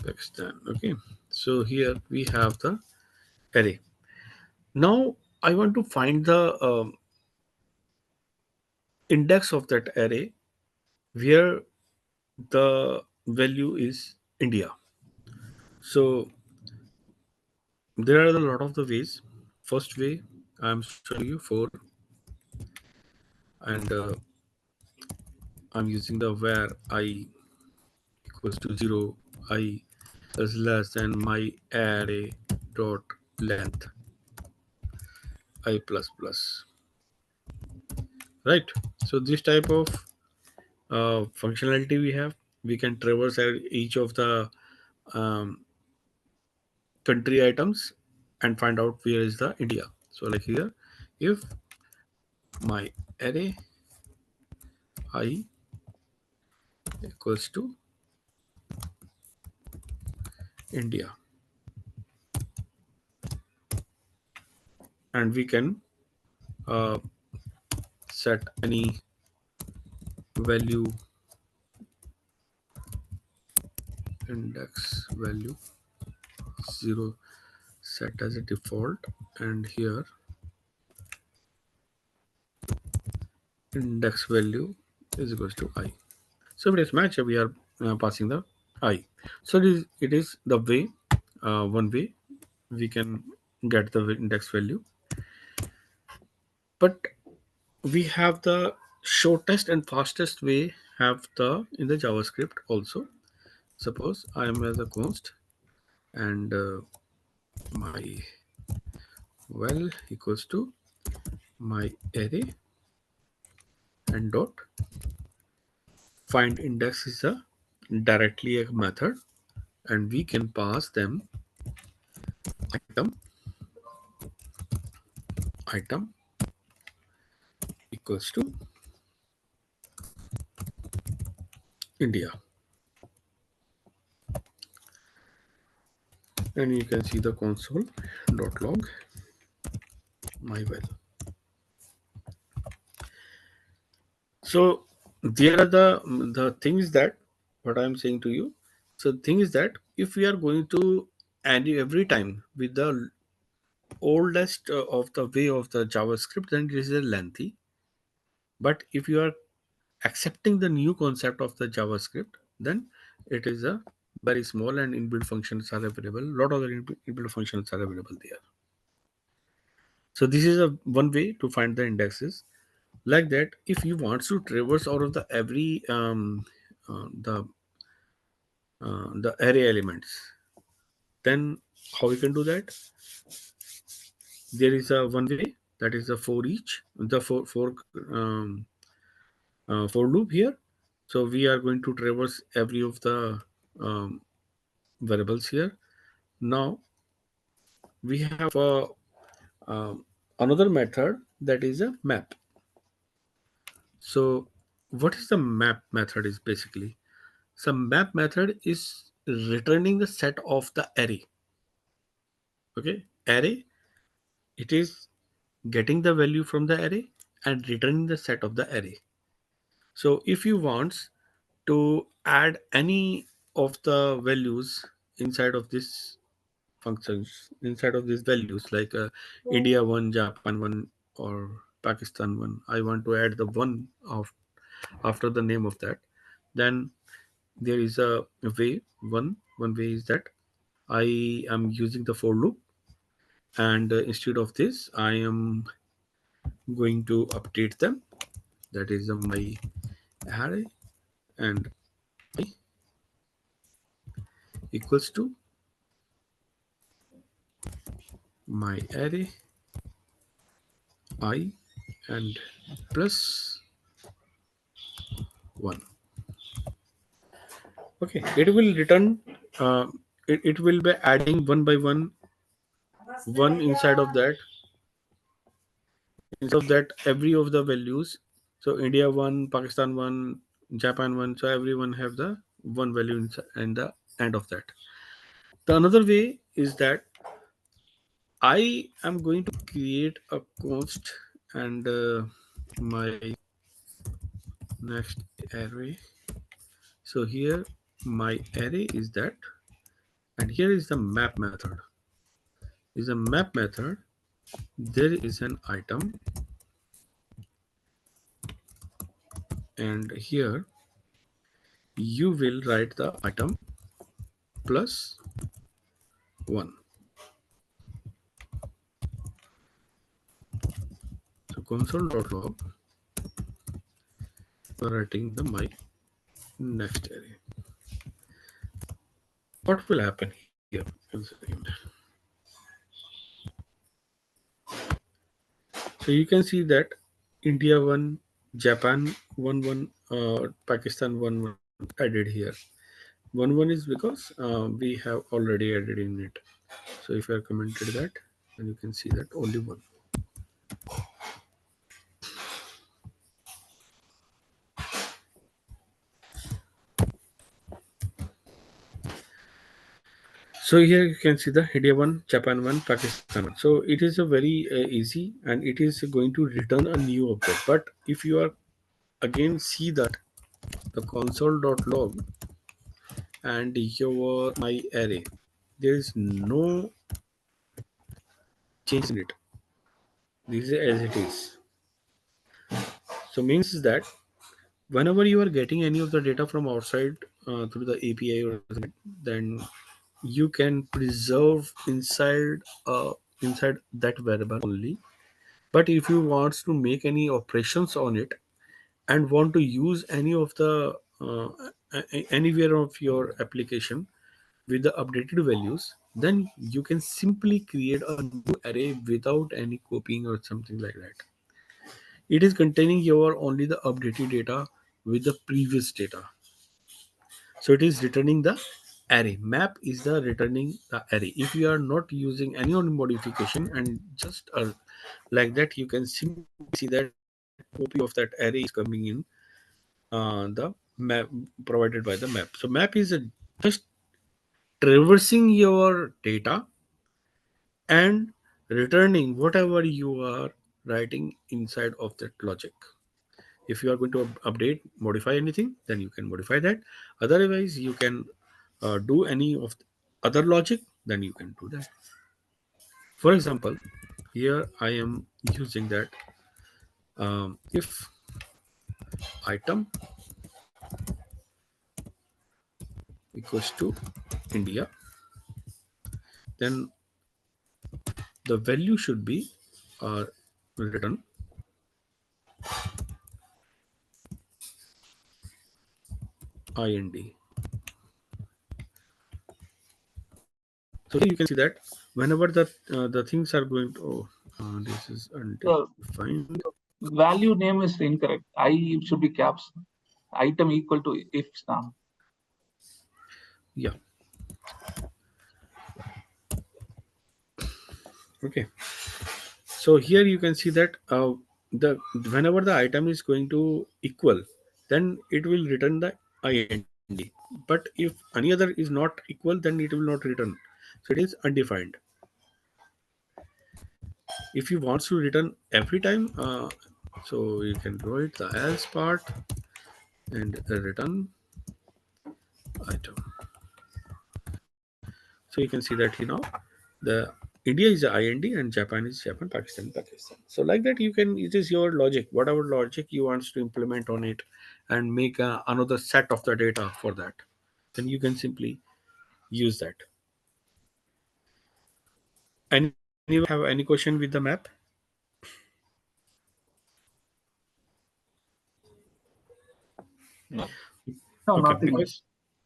Pakistan. Okay. So here we have the array. Now I want to find the index of that array where the value is India. So there are a lot of the ways. First way I'm showing you for, and I'm using the where I equals to 0, I is less than my array dot length I plus plus, right? So this type of functionality we have, we can traverse each of the um, country items and find out where is the India. So like here, if my array I equals to India, and we can uh, set any value, index value 0 set as a default, and here index value is equals to I. So if it is match, we are passing the I. So it is the way, one way we can get the index value, but we have the shortest and fastest way have the in the JavaScript also. Suppose I am as a const and my well equals to my array and dot find index is a directly a method, and we can pass them item equals to India, and you can see the console.log my well. So there are the things that what I'm saying to you. So the thing is that if we are going to and every time with the oldest of the way of the JavaScript, then it is a lengthy. But if you are accepting the new concept of the JavaScript, then it is a very small and inbuilt functions are available. A lot of the inbuilt functions are available there. So this is a one way to find the indexes. Like that, if you want to traverse out of the every uh, the the array elements, then how you can do that? There is a one way, that is the for each, the um, for loop here. So we are going to traverse every of the um, variables here. Now we have another method, that is a map. So what is the map method is basically, so map method is returning the set of the array. Okay, array, it is getting the value from the array and returning the set of the array. So if you want to add any of the values inside of this functions, inside of these values, like India one, Japan one, or Pakistan one, I want to add the one of after the name of that, then there is a way. One way is that I am using the for loop, and instead of this I am going to update them. That is my array, and I equals to my array I and plus 1. Okay, it will return, uh, it will be adding one by one inside of that, every of the values. So India one, Pakistan one, Japan one, so everyone have the one value in the end of that. The another way is that I am going to create a const, and my next array. So here my array is that, and here is the map method. Is a map method. There is an item, and here you will write the item plus 1. So console.log, writing the my next array. What will happen here? So you can see that India one, Japan one, Pakistan one added here. One is because we have already added in it. So if I commented that, then you can see that only one. So here you can see the India one, Japan one, Pakistan one. So it is a very easy, and it is going to return a new object. But if you are again see that the console.log and your my array, there is no change in it. This is as it is. So means that whenever you are getting any of the data from outside through the API or something, then you can preserve inside that variable only. But if you want to make any operations on it and want to use any of the anywhere of your application with the updated values, then you can simply create a new array without any copying or something like that. It is containing your only the updated data with the previous data. So it is returning the array. Map is the returning the array. If you are not using any on modification and just like that, you can simply see that copy of that array is coming in the map provided by the map. So map is just traversing your data and returning whatever you are writing inside of that logic. If you are going to update, modify anything, then you can modify that. Otherwise, you can do any of the other logic, then you can do that. For example, here I am using that if item equals to India, then the value should be written IND. So here you can see that whenever the things are going to, this is The undefined. value name is incorrect. I should be caps. Item equal to if now. Yeah. Okay. So here you can see that the whenever the item is going to equal, then it will return the IND. But if any other is not equal, then it will not return. So it is undefined. If you want to return every time, so you can write the else part and return item. So you can see that here now the India is the IND and Japan is Japan, Pakistan, Pakistan. So like that you can, it is your logic, whatever logic you want to implement on it and make another set of the data for that. Then you can simply use that. Anyone have any question with the map? No. No, Okay, nothing.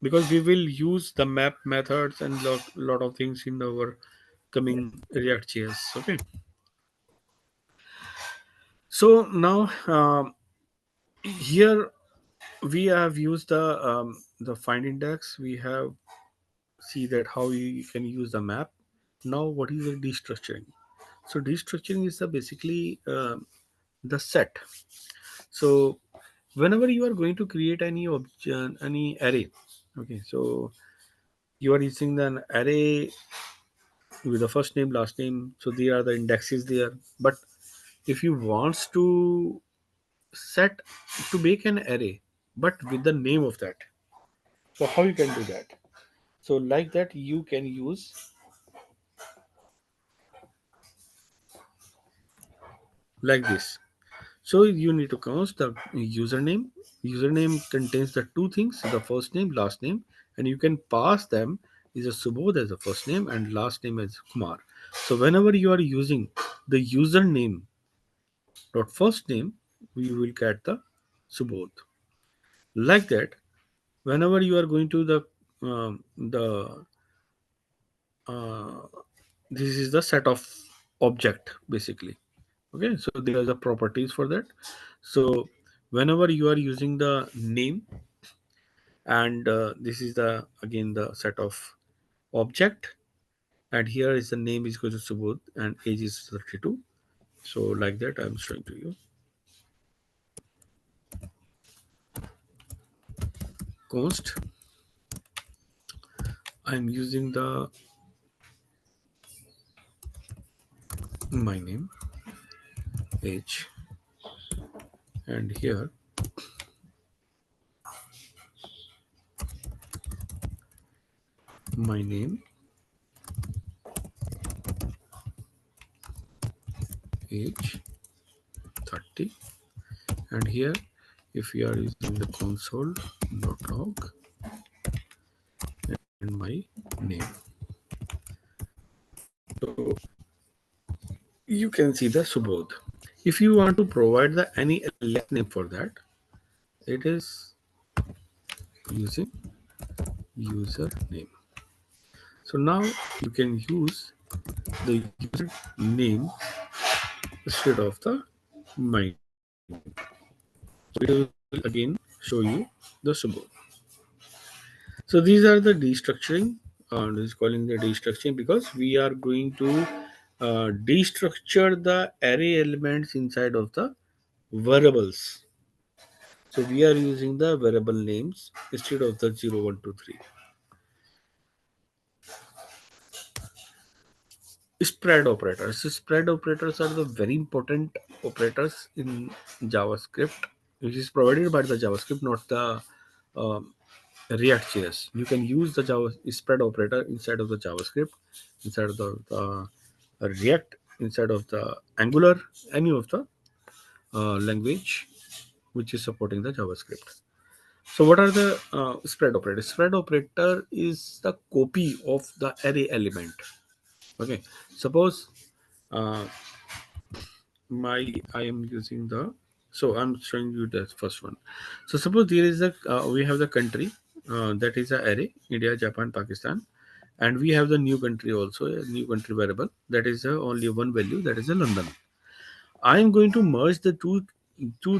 because we will use the map methods and lot of things in our coming React.js. Okay. So now here we have used the find index. We have see that how you can use the map. Now what is the destructuring? So destructuring is the basically the set. So whenever you are going to create any object, any array, okay, so you are using an array with the first name, last name, so there are the indexes there. But if you want to set to make an array but with the name of that, so how you can do that? So like that you can use like this. So you need to count the username. Username contains the two things: the first name, last name, and you can pass them is a Subodh as the first name and last name as Kumar. So whenever you are using the username dot first name, we will get the Subodh. Like that, whenever you are going to the uh, this is the set of object basically. Okay, so there is a properties for that. So whenever you are using the name and this is the again the set of object, and here is the name is going to Subodh and age is 32. So like that I'm showing to you. Const, I'm using the my name, age, and here my name, age 30, and here if you are using the console.log and my name. So you can see the Subodh. If you want to provide the any last name for that, it is using username. So now you can use the user name instead of the my name. So it will again show you the Subodh. So these are the destructuring. This is calling the destructuring because we are going to destructure the array elements inside of the variables. So we are using the variable names instead of the 0, 1, 2, 3. Spread operators. So spread operators are the very important operators in JavaScript, which is provided by the JavaScript, not the um, React.js. You can use the Java spread operator inside of the JavaScript, inside of the React, inside of the Angular, any of the language which is supporting the JavaScript. So what are the spread operators? Spread operator is the copy of the array element. Okay, suppose uh, I am using the, so I'm showing you the first one. So suppose there is a we have the country that is a array, India, Japan, Pakistan, and we have the new country also, a new country variable that is only one value, that is a London. I am going to merge the two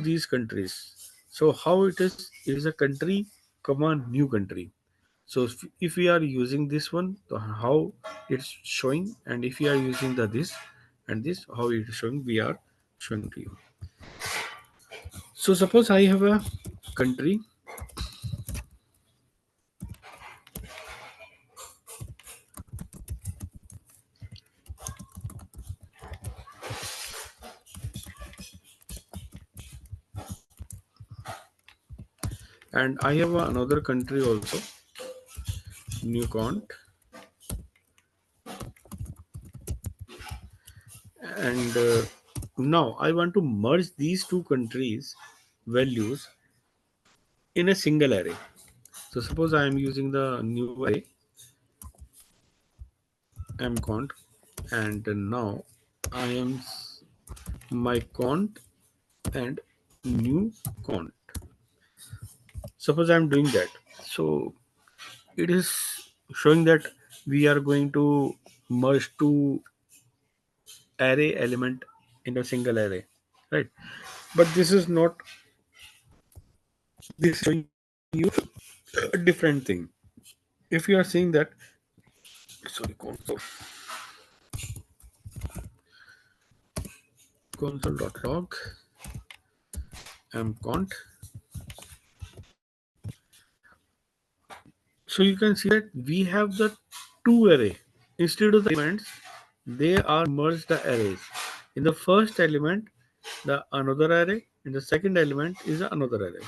these countries. So how it is a country comma new country. So if we are using this one, so how it's showing, and if we are using the this and this, how it is showing, we are showing to you. So suppose I have a country and I have another country also, new count, and now I want to merge these two countries values in a single array. So suppose I am using the new array mcount, and now I am my count and new count. Suppose I am doing that. So it is showing that we are going to merge two array element in a single array, right? But this is not, this is showing you a different thing. If you are saying that, sorry, console.log mcount, so you can see that we have the two array instead of the elements, they are merged the arrays. In the first element the another array, in the second element is another array.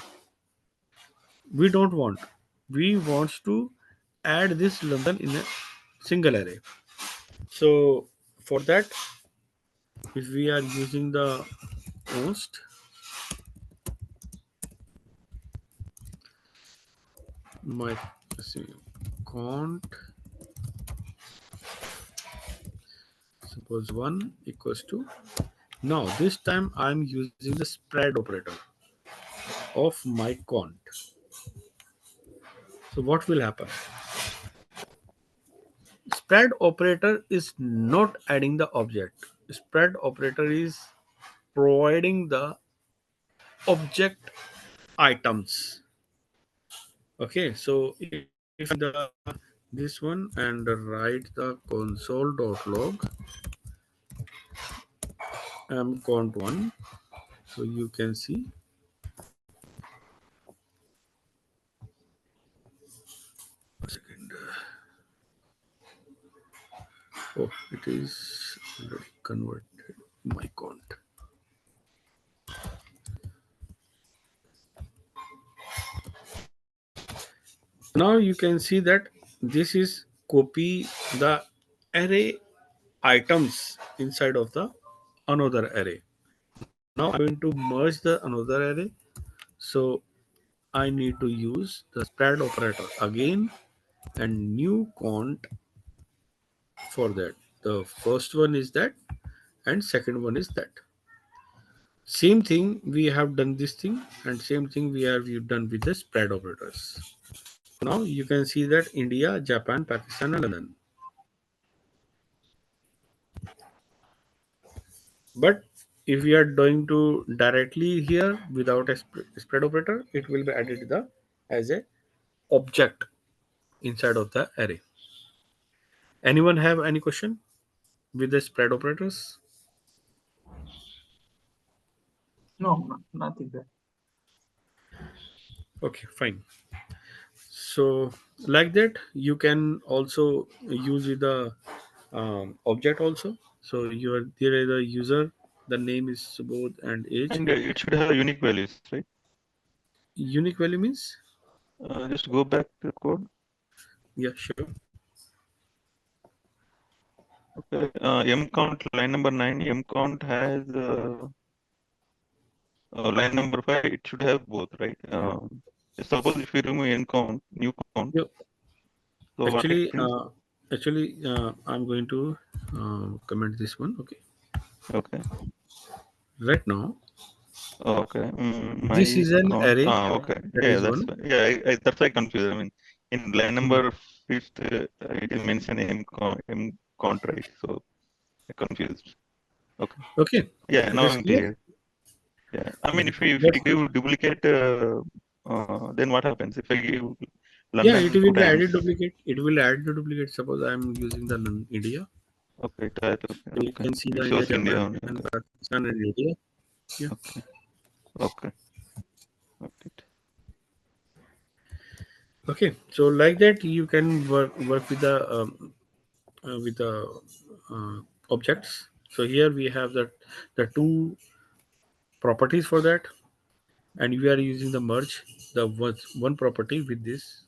We don't want, we want to add this London in a single array. So for that, if we are using the const my, let's see, count, suppose 1 equals to, now this time I'm using the spread operator of my count. So what will happen? Spread operator is not adding the object. Spread operator is providing the object items. Okay, so if the this one and write the console.log count 1, so you can see, a second, oh, it is already converted my count. Now you can see that this is copy the array items inside of the another array. Now I'm going to merge the another array. So I need to use the spread operator again and new count for that. The first one is that and second one is that. Same thing we have done this thing, and same thing we have done with the spread operators. Now you can see that India, Japan, Pakistan and London. But if we are going to directly here without a spread operator, it will be added the as a object. inside of the array. Anyone have any question with the spread operators? Nothing there. Okay, fine. So like that, you can also use with the object also. So there is a user, the name is Subodh and age. And it should have unique values, right? Unique value means, Just go back to the code. yeah, sure. Okay. M count line number 9. M count has line number 5. It should have both, right? Suppose if you remove n count, new count, Yeah. so what it Actually, prints? I'm going to comment this one. Okay, Okay. right now Okay. this My is an count. array. Okay. That Yeah, is that's one. fine. Yeah. That's why I confused. I mean, in line Hmm. number fifth, it is mentioned m count, right? So I confused. Okay. Okay, Yeah. it Now is I'm clear. clear. Yeah. I mean, if That's you good. give duplicate, then what happens? If I give Yeah, it London two will be times, added duplicate. It will add the duplicate. Suppose I'm using the India. okay, So you okay. can see It the India, shows India Japan, only. and Okay. Pakistan and India. Yeah. Okay. Okay. Okay. Okay. So like that, you can work with the uh, objects. So here we have the two properties for that, and we are using the merge the one property with this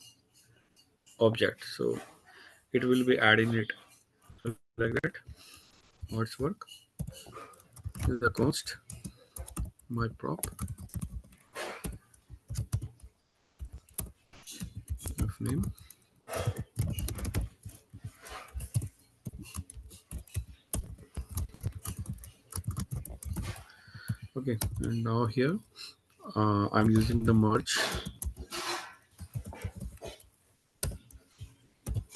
object. So it will be adding it. So like that, what's work? The const my prop of name. Okay, and now here I'm using the merge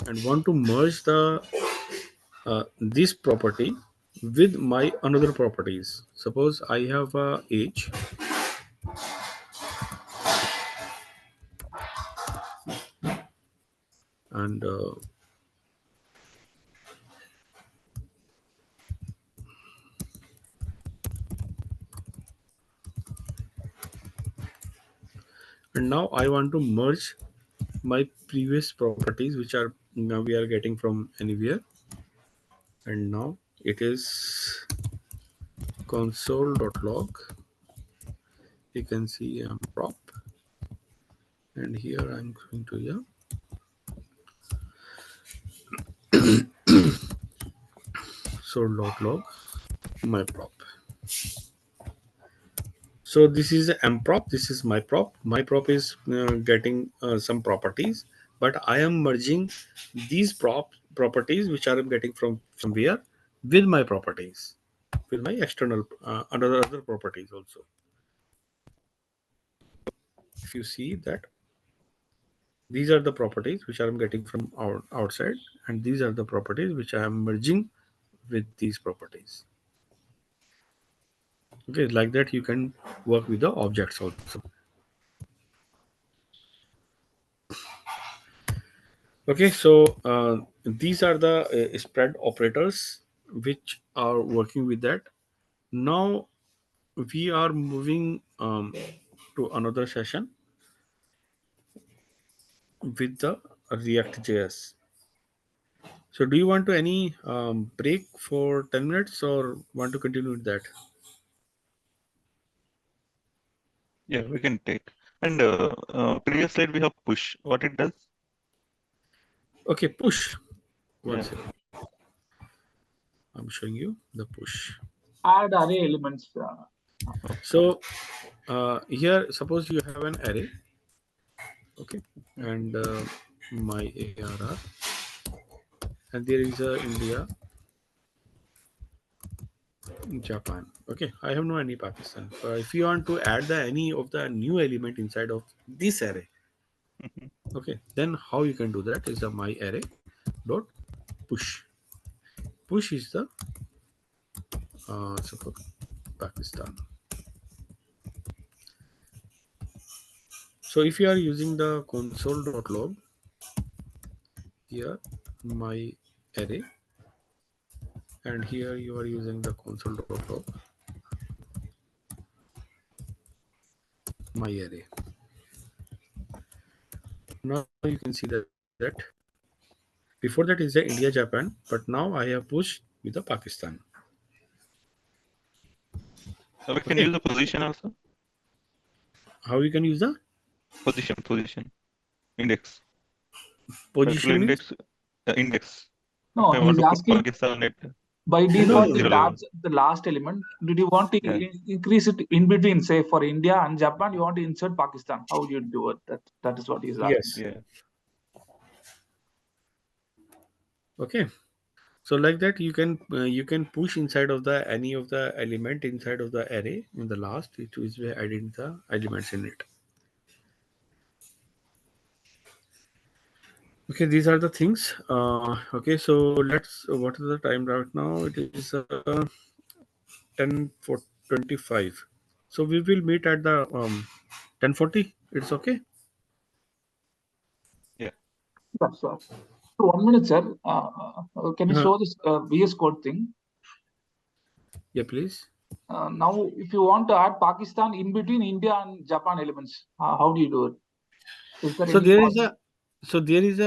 and want to merge the this property with my another properties. Suppose I have a age, and now I want to merge my previous properties which are now we are getting from anywhere, and now it is console.log. You can see prop, and here I'm going to, yeah, console.log my prop. So this is m prop, this is my prop. My prop is getting some properties, but I am merging these properties which I am getting from somewhere with my properties, with my external other properties also. If you see that these are the properties which I am getting from outside, and these are the properties which I am merging with these properties. Okay, like that you can work with the objects also. Okay, so these are the spread operators which are working with that. Now we are moving to another session with the React.js. So do you want to any break for 10 minutes or want to continue with that? Yeah, we can take. And previous slide we have push. What it does? Okay, push. One Yeah. second. I'm showing you the push. Add array elements. Okay. So here, suppose you have an array, okay, and my ARR, and there is a India, Japan. Okay, I have no any Pakistan. So if you want to add the any of the new element inside of this array, Mhm. okay, then how you can do that is the my array dot push. Push is the suppose Pakistan. So if you are using the console.log, here my array, and here you are using the console.log my array. Now you can see that before that is the India Japan, but now I have pushed with the Pakistan. So we can Okay, use the position also. how you can use the Position, index. Particular position means? index. If No, I want he's to put asking Pakistan at by No, default no, it no. zero. adds the last element. Did you want to Yeah. increase it in between, say for India and Japan, you want to insert Pakistan? How would you do it? That is what he's asking. Yes. Yeah. Okay. So like that you can push inside of the any of the element inside of the array in the last, which is where adding the elements in it. Okay, these are the things. Okay, so let's. What is the time right now? It is 10:25. So we will meet at the 10:40. It's okay. Yeah. That's all. So 1 minute, sir. Can you Uh, show this VS Code thing? yeah, please. Now, if you want to add Pakistan in between India and Japan elements, how do you do it? Is there So any there is possible?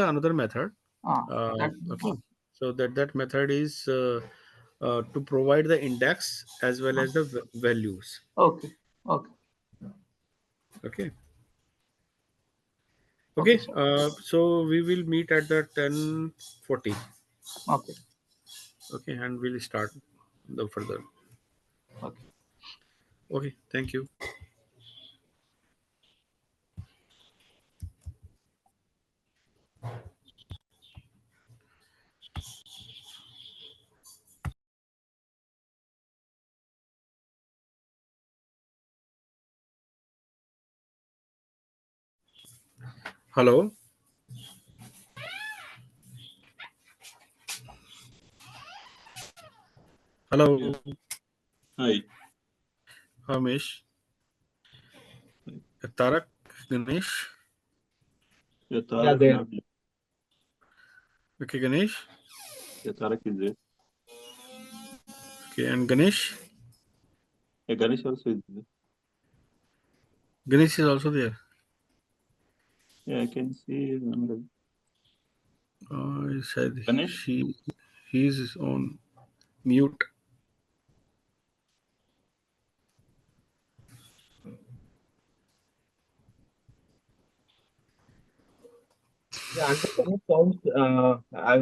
another method. That Okay. So that method is to provide the index as well as the values. okay, okay, Okay. okay, Okay. sir. So we will meet at the 10:40. Okay, Okay, and we'll start the further. okay. Okay. Thank you. Hello. Yeah. Hello. Hi. Hamish. Tarak. Ganesh. Yeah, Yeah, Tarak there. not there. Okay, Ganesh. Yeah, Tarak is there. Okay, and Ganesh. Yeah, Ganesh also is there. Ganesh is also there. Yeah, I can see another He said Ganesh. he is on mute. Yeah, under any counts, I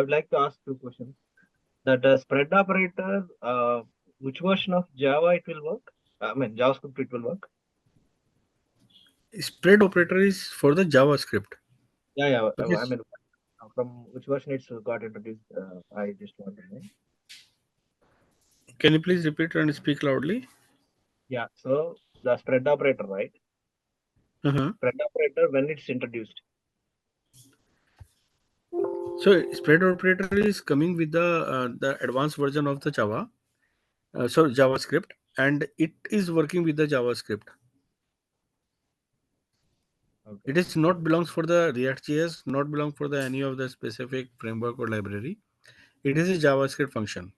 would like to ask two questions. That spread operator, which version of Java it will work? I mean, JavaScript it will work. Spread operator is for the JavaScript. Yeah, yeah. Okay. I mean, from which version it's got introduced? I just want to know. Can you please repeat and speak loudly? Yeah. So the spread operator, right? Uh-huh. Spread operator when it's introduced. So spread operator is coming with the advanced version of the Java, so JavaScript, and it is working with the JavaScript. Okay. It is not belongs for the React.js, not belong for the any of the specific framework or library. It is a JavaScript function.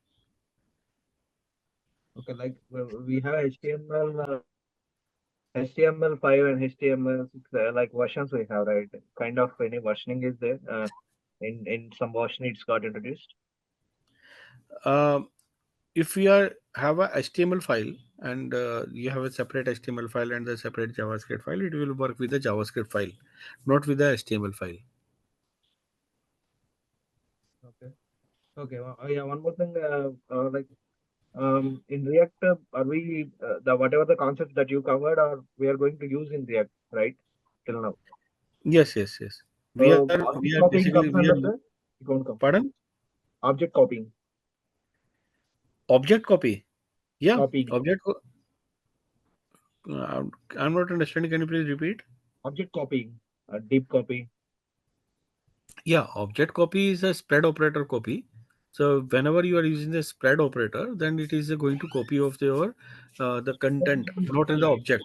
Okay. Like we have HTML, HTML5 and HTML6, like versions we have, right? Kind of any versioning is there. In some version it's got introduced. Uh, if we are have a HTML file and you have a separate HTML file and the separate JavaScript file, it will work with the JavaScript file, not with the HTML file. Okay. Okay. Yeah. One more thing. Like in React, are we the whatever the concepts that you covered, are we are going to use in React, right? Till now. Yes, yes, yes. So We object are copying basically comes we under are. that. It won't come. Pardon? Object copying. Object copy. Yeah, Copying. I'm not understanding. Can you please repeat? Object copying. Deep copy. Yeah, object copy is a spread operator copy. So whenever you are using the spread operator, then it is going to copy of your the content, not in the object.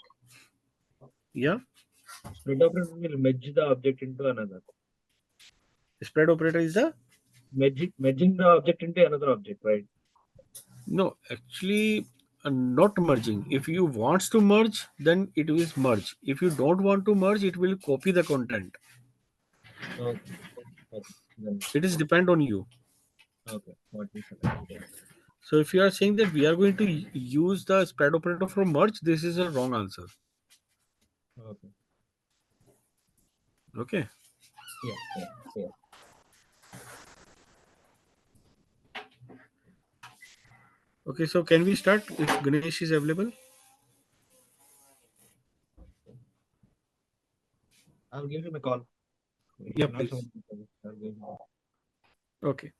Yeah. Spread operator will merge the object into another. Spread operator is the merging the object into another object, right? no, actually not merging. If you wants to merge, then it will merge. If you don't want to merge, it will copy the content. Okay. Okay. Then It is depend on you. okay. What we select? Okay. So if you are saying that we are going to use the spread operator for merge, this is a wrong answer. Okay. Okay. Yeah. Yeah. Yeah. Okay. So can we start if Ganesh is available? I'll give him a call. Yeah, He's not please. showing. I'll give him a call. Okay.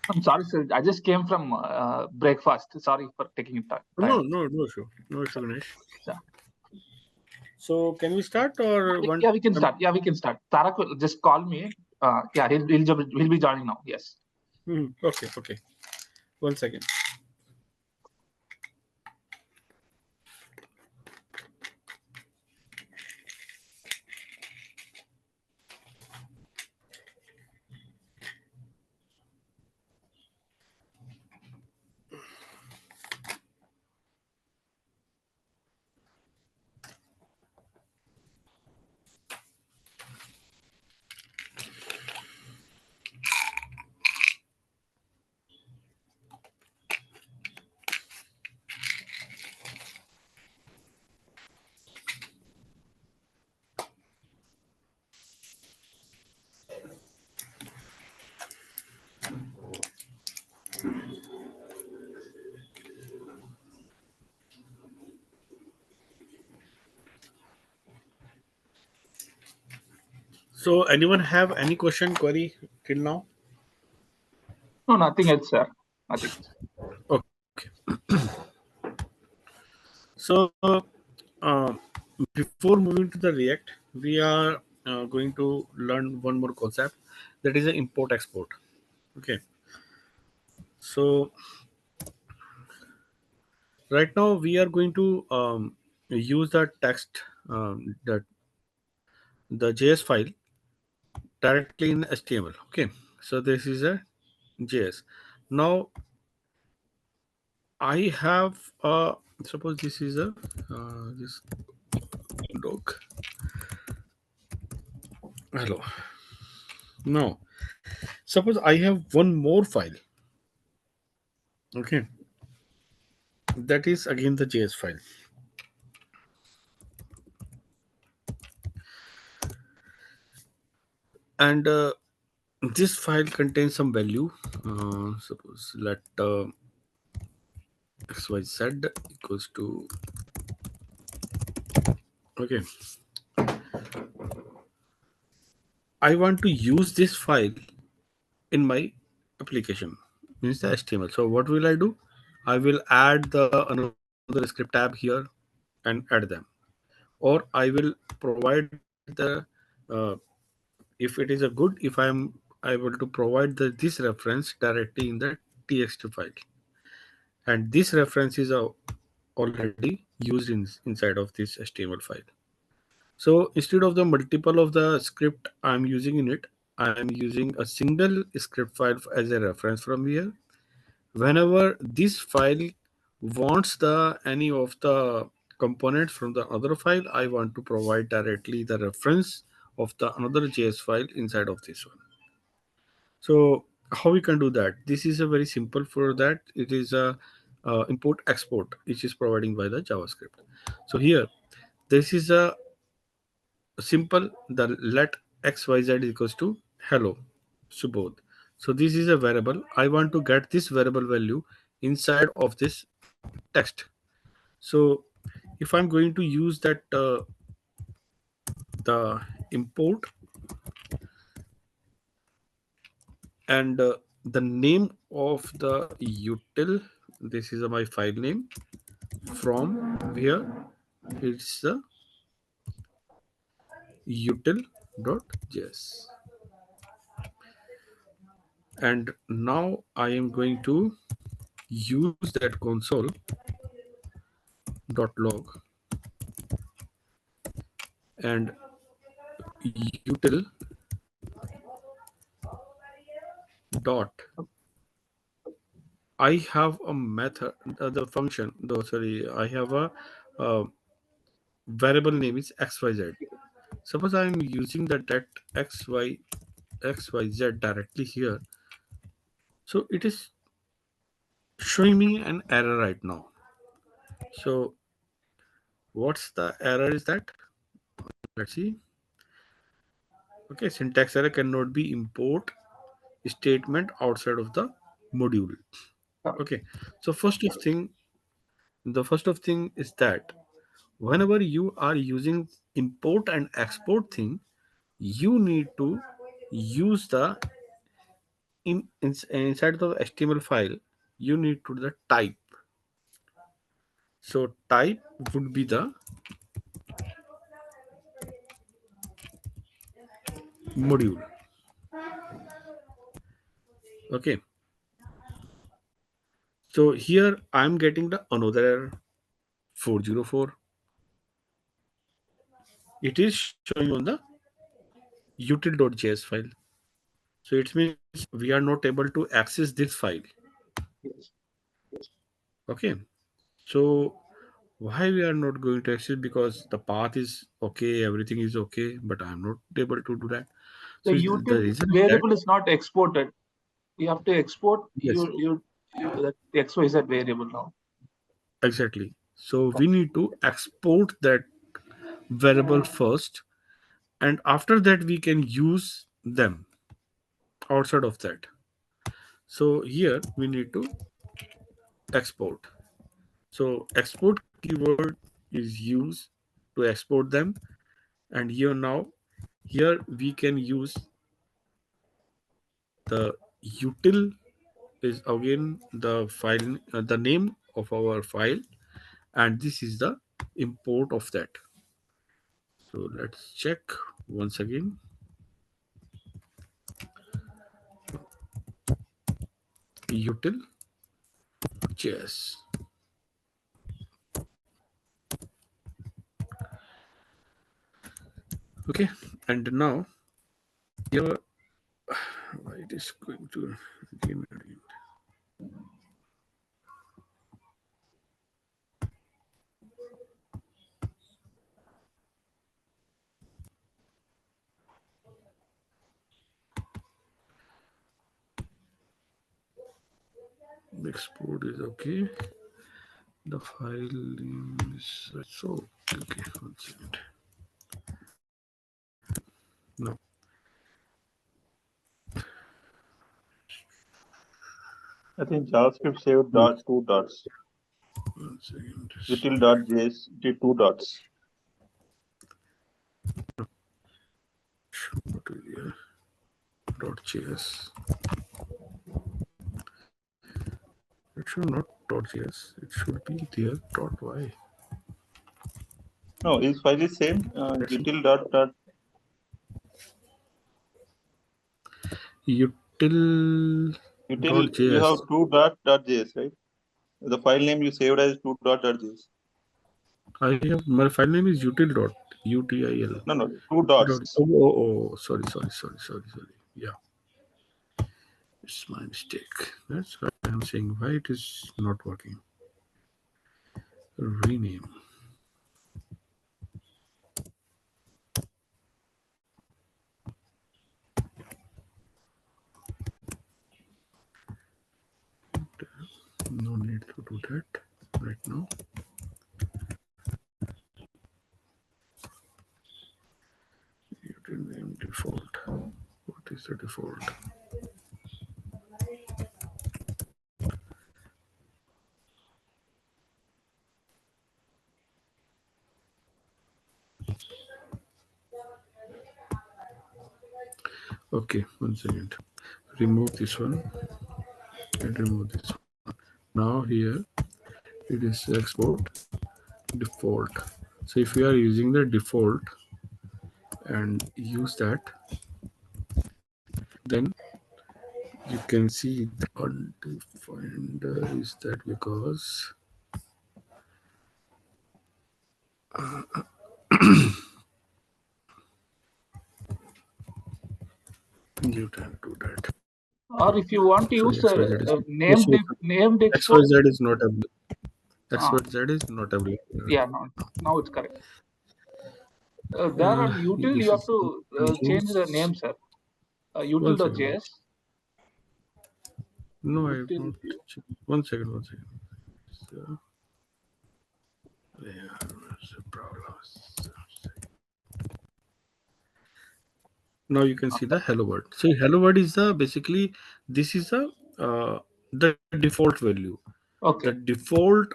I'm sorry, sir. I just came from breakfast. Sorry for taking No, time. no issue. No issue, Ganesh. Yeah. So can we start or one? Yeah, we can start. Yeah, we can start. Tarak will just call me. Yeah, he'll be joining now. Yes. Okay. Okay. 1 second. So anyone have any question query till now? No, nothing else, sir. Nothing else. Okay. So uh, before moving to the React, we are going to learn one more concept, that is an import export. Okay. So right now we are going to use the text, the JS file directly in HTML. Okay. So this is a JS. Now I have suppose this is a this doc. Hello. Now suppose I have one more file. Okay, that is again the JS file, and this file contains some value. Suppose let xyz equals to, okay, I want to use this file in my application, means the HTML. So what will I do? I will add the another script tab here and add them, or I will provide the uh, if it is a good, if I am able to provide this reference directly in the txt file, and this reference is already used inside of this HTML file. So instead of the multiple of the script I'm using in it, I am using a single script file as a reference from here. Whenever this file wants the any of the components from the other file, I want to provide directly the reference of the another JS file inside of this one. So how we can do that? This is a very simple for that. It is a import export which is providing by the JavaScript. So here this is a simple, the let xyz equals to hello Subodh. So this is a variable. I want to get this variable value inside of this text. So if I'm going to use that the import and the name of the util, this is my file name from where it's the util.js, and now I am going to use that console.log and util dot. I have a method, the function, though, sorry, I have a uh, variable name is xyz. Suppose I am using the that xyz directly here, so it is showing me an error right now. So what's the error is that? Let's see. Okay, syntax error cannot be import statement outside of the module. Okay, so the first of thing is that whenever you are using import and export thing, you need to use the inside the HTML file, you need to do the type. So type would be the module. Okay, so here I'm getting the another error 404. It is showing on the util.js file. So it means we are not able to access this file. Yes. Okay, so why we are not going to access? Because the path is okay, everything is okay, but I'm not able to do that. The So the util reason is that variable is not exported. You have to export yes, that XYZ variable now. exactly. So we need to export that variable first, and after that we can use them outside of that. So here we need to export. So export keyword is used to export them, and here we can use the util is again the file, the name of our file, and this is the import of that. So let's check once again. Util.js. Okay, and now here why it is going to again and again. The export is okay. The file name is so okay. One second. No, I think JavaScript saved no. dot two dots. One second. Util.js did two dots. What is here? .js. It should not .js. It should be there .y. No, his file is same. Util dot dot. Util Util you .js. have two dot js, right? The file name you saved as two dot js. I have my file name is util. No, two dots. Sorry. Yeah, it's my mistake. That's why I'm saying why it is not working. Rename. No need to do that right now. Util name default. What is the default? Okay, 1 second. Remove this one and remove this one. Now here it is export default. So if you are using the default and use that, then you can see the undefined is that because you can do that. Or if you want to Sorry, use XYZ is named export, XYZ is not available. uh, XYZ is not available. yeah, now it's correct. There on util, This you have is to change the name, sir. 1 second. Util.js. No, I have Util. not. 1 second. 1 second. So, yeah, what's the problem? Now you can see the hello world. So hello world is the basically this is the default value. Okay. The default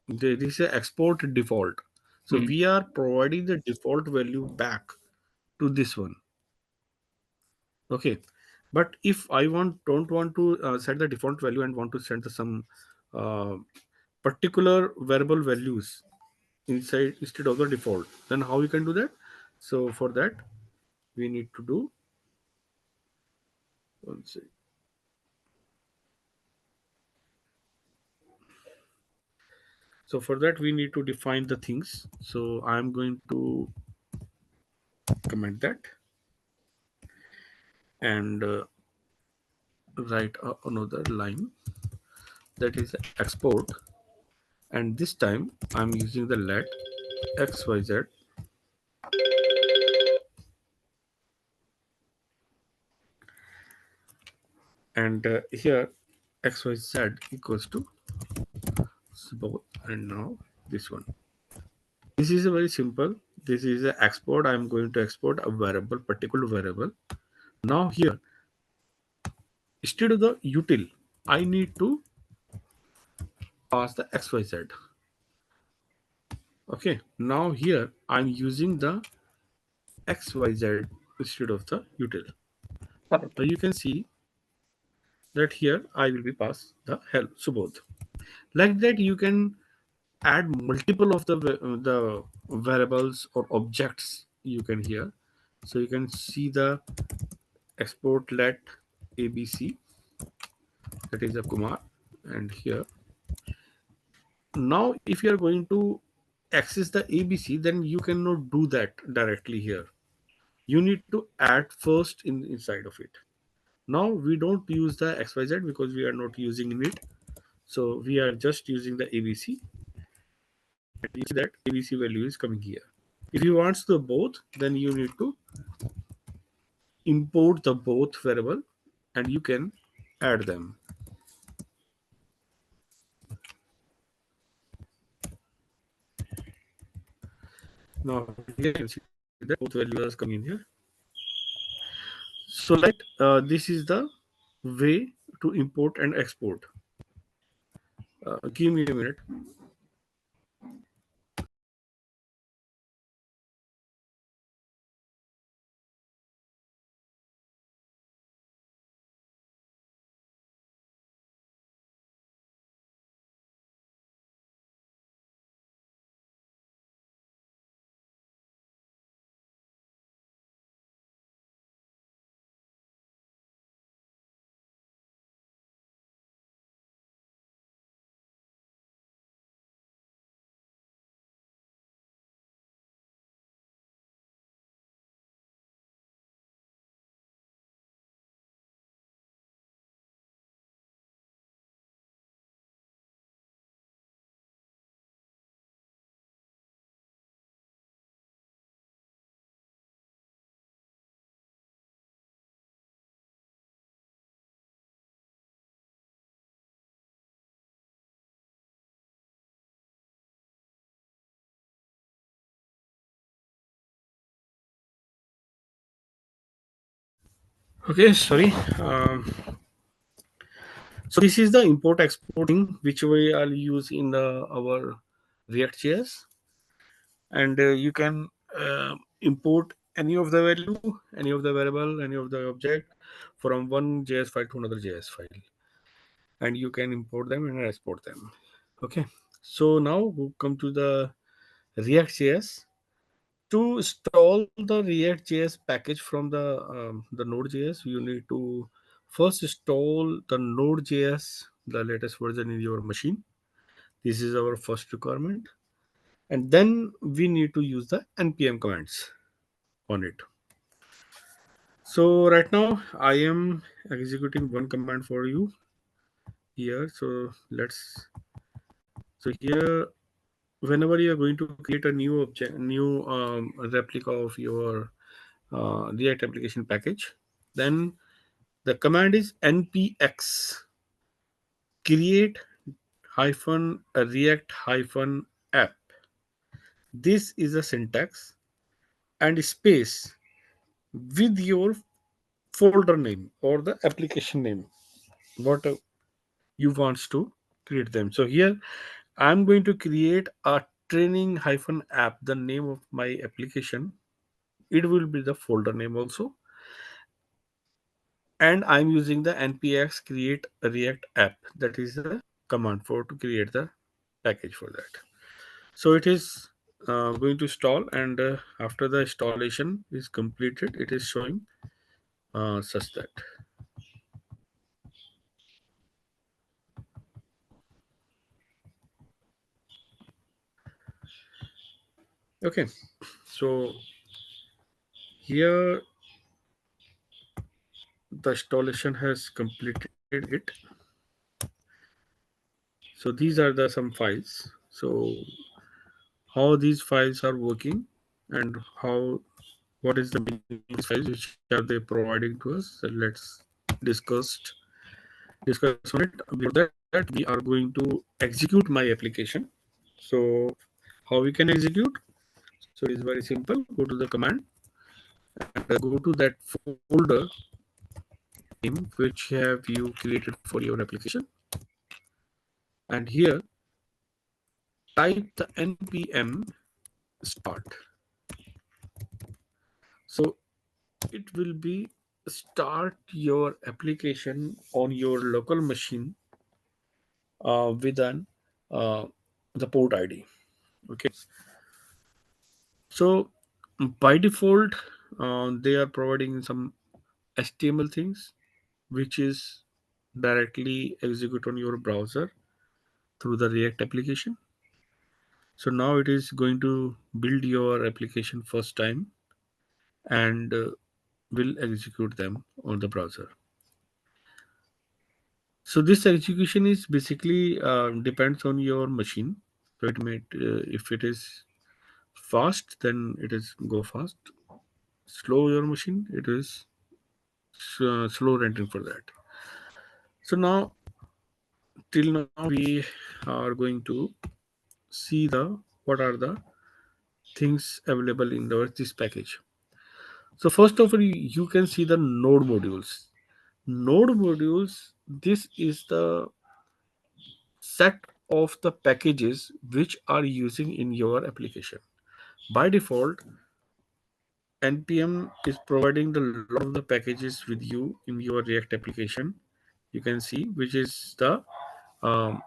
this is a export default. So Hmm. we are providing the default value back to this one. Okay, but if I don't want to set the default value and want to send some uh, particular variable values inside instead of the default, then how you can do that? So for that we need to do one second. So for that we need to define the things. So I'm going to comment that and write another line that is export, and this time I'm using the let xyz and here xyz equals to both, and now this one. This is a very simple. This is a export. I'm going to export a variable, particular variable. Now here, instead of the util, I need to pass the xyz. Okay. Now here I'm using the xyz instead of the util. Correct. Now you can see that here I will be pass the hell subodh. Like that you can add multiple of the variables or objects you can here. So you can see the export let abc, that is a Kumar, and here now if you are going to access the abc, then you cannot do that directly here. You need to add first inside of it. Now we don't use the xyz because we are not using it, so we are just using the abc, and you see that abc value is coming here. If you want the both, then you need to import the both variable and you can add them. Now here you can see that both values are coming in here. So like this is the way to import and export. Give me a minute. Okay, sorry. So this is the import exporting which we are use in our React.js, and you can import any of the value, any of the variable, any of the object from one JS file to another JS file, and you can import them and export them. Okay, so now we come to the React.js. To install the React.js package from the Node.js, you need to first install the Node.js, the latest version in your machine. This is our first requirement, and then we need to use the npm commands on it. So right now I am executing one command for you here. So here, whenever you are going to create a new object, new replica of your React application package, then the command is npx create hyphen react hyphen app. This is a syntax and space with your folder name or the application name, what you wants to create them. So here I'm going to create a training hyphen app, the name of my application. It will be the folder name also, and I'm using the npx create react app. That is the command for to create the package for that. So it is going to install, and after the installation is completed, it is showing such that. Okay, so here the installation has completed it. So these are the some files. So how these files are working and how what is the meaning of these files which are they providing to us. So let's discuss discuss on it. Before that, we are going to execute my application. So how we can execute? So it is very simple. Go to the command and go to that folder name which have you created for your application, and here type the npm start. So it will be start your application on your local machine with an the port ID. Okay, so by default they are providing some HTML things which is directly execute on your browser through the React application. So now it is going to build your application first time and will execute them on the browser. So this execution is basically depends on your machine. So it may if it is fast, then it is go fast. Slow your machine, it is slow rendering for that. So now till now we are going to see the what are the things available in this package. So first of all, you can see the node modules. Node modules, this is the set of the packages which are using in your application. By default, npm is providing the lot of the packages with you in your React application. You can see which is the um,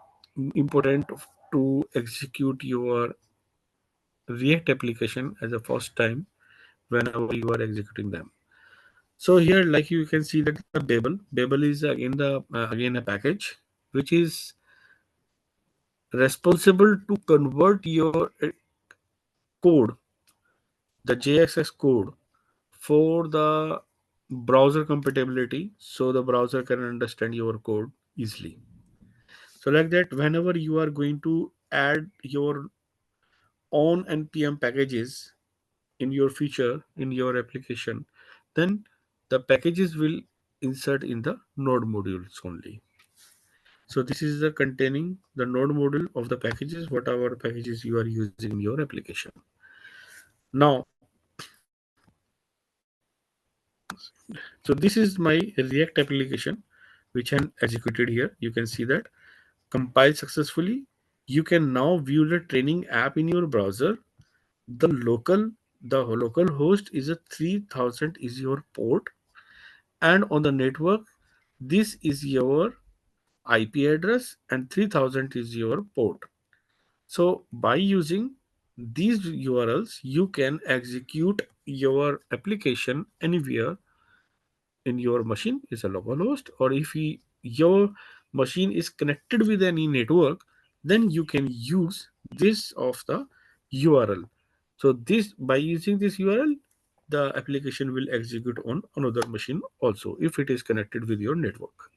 important to execute your React application as a first time whenever you are executing them. So here, like you can see that the Babel. Babel is again the again a package which is responsible to convert your code, the JSX code, for the browser compatibility, so the browser can understand your code easily. So like that, whenever you are going to add your own npm packages in your feature in your application, then the packages will insert in the node modules only. So this is the containing the node module of the packages, whatever packages you are using in your application. Now, so this is my React application, which I executed here. You can see that compiled successfully. You can now view the training app in your browser. The local the local host is a 3000 is your port, and on the network this is your IP address and 3000 is your port. So by using these URLs, you can execute your application anywhere in your machine is a local host, or if your machine is connected with any network, then you can use this of the URL. So this by using this URL, the application will execute on another machine also if it is connected with your network.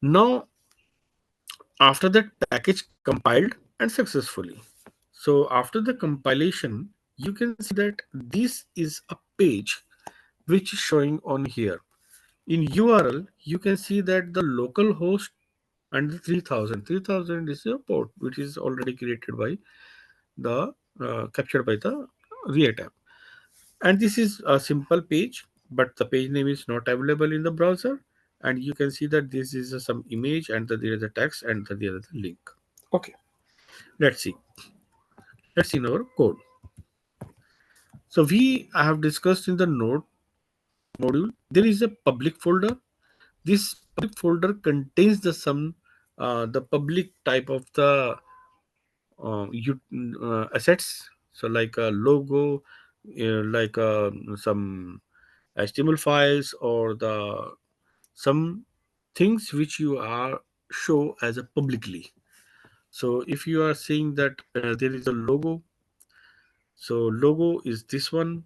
Now after that package compiled and successfully. So after the compilation, you can see that this is a page which is showing on here. In URL, you can see that the local host and the 3000 is a port which is already created by the captured by the React app. And this is a simple page, but the page name is not available in the browser. And you can see that this is some image and there is a text and there is a link. Okay, let's see. Let's see in our code. So we have discussed in the node module, there is a public folder. This public folder contains the public type of the assets. So like a logo, like some HTML files or the some things which you are show as a publicly. So if you are seeing that there is a logo, so logo is this one.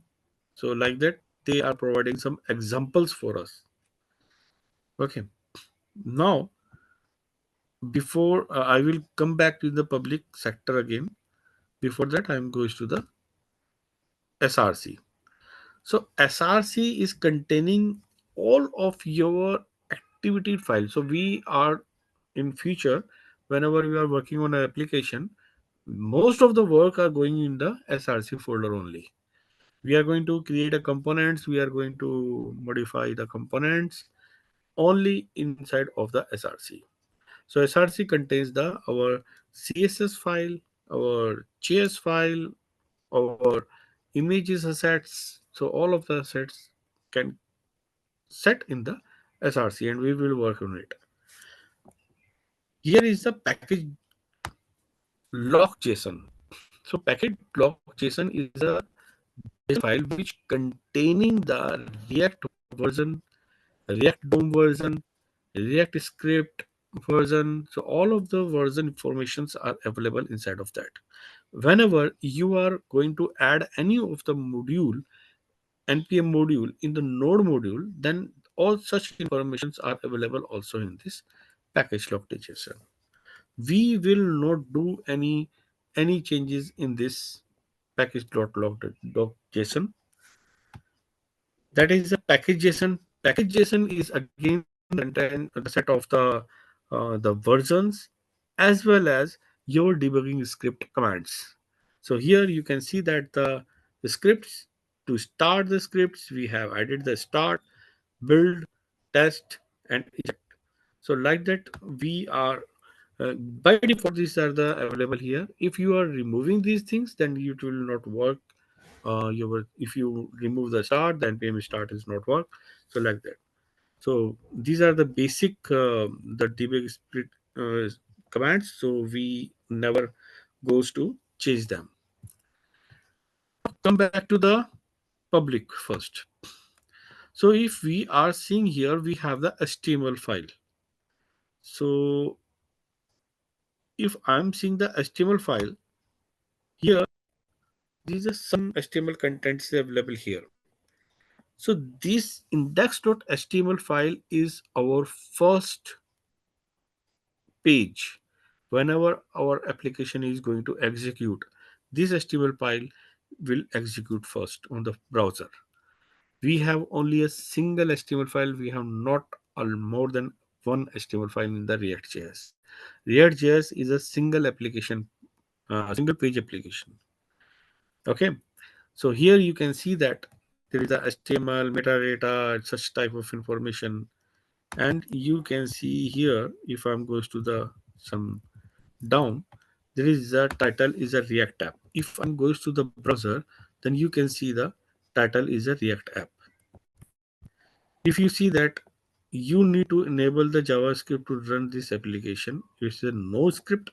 So like that, they are providing some examples for us. Okay. Now, before I will come back to the public sector again. Before that, I am going to the SRC. So SRC is containing all of your activity files. So we are in future, whenever we are working on an application, most of the work are going in the SRC folder only. We are going to create a components. We are going to modify the components only inside of the SRC. So SRC contains the our CSS file, our JS file, our images assets. So all of the assets can set in the SRC and we will work on it. Here is the package lock.json. So package lock.json is a JSON file which containing the React version, React DOM version, React script version. So all of the version informations are available inside of that. Whenever you are going to add any of the module, npm module in the node module, then all such informations are available also in this package log.json. We will not do any changes in this package.log.json. That is a package JSON. Package JSON is again contain the set of the versions as well as your debugging script commands. So here you can see that the scripts, to start the scripts, we have added the start, build, test, and eject. So like that, we are by default these are the available here. If you are removing these things, then it will not work. If you remove the start, then npm start is not work. So like that. So these are the basic the debug split commands. So we never goes to change them. Come back to the public first. So if we are seeing here, we have the HTML file. So if I'm seeing the HTML file here, these are some HTML contents available here. So this index.html file is our first page. Whenever our application is going to execute, this HTML file will execute first on the browser. We have only a single HTML file. We have not more than one HTML file in the React.js. React.js is a single application, single page application. Okay. So here you can see that there is a HTML, metadata, such type of information. And you can see here, if I'm goes to the some down, there is a title is a React app. If I'm goes to the browser, then you can see the title is a React app. If you see that you need to enable the JavaScript to run this application, it's a no script.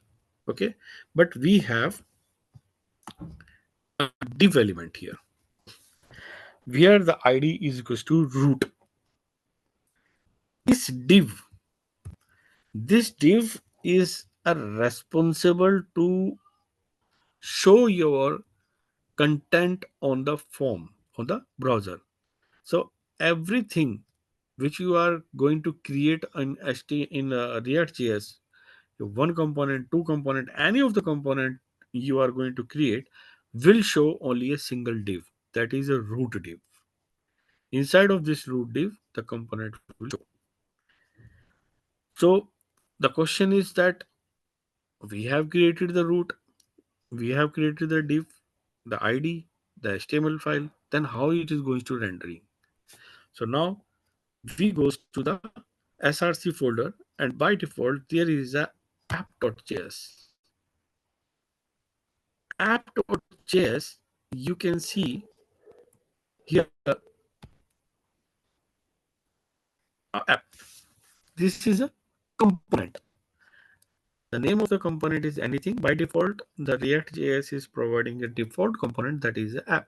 Okay, but we have a div element here where the ID is equals to root. This div, this div is a responsible to show your content on the form on the browser. So everything which you are going to create in React.js, one component, two component, any of the component you are going to create will show only a single div. That is a root div. Inside of this root div, the component will show. So the question is that we have created the root, we have created the div, the ID, the HTML file, then how it is going to rendering. So now we goes to the src folder, and by default there is a app.js. App.js, you can see here app. This is a component. The name of the component is anything. By default, the React.js is providing a default component that is an app.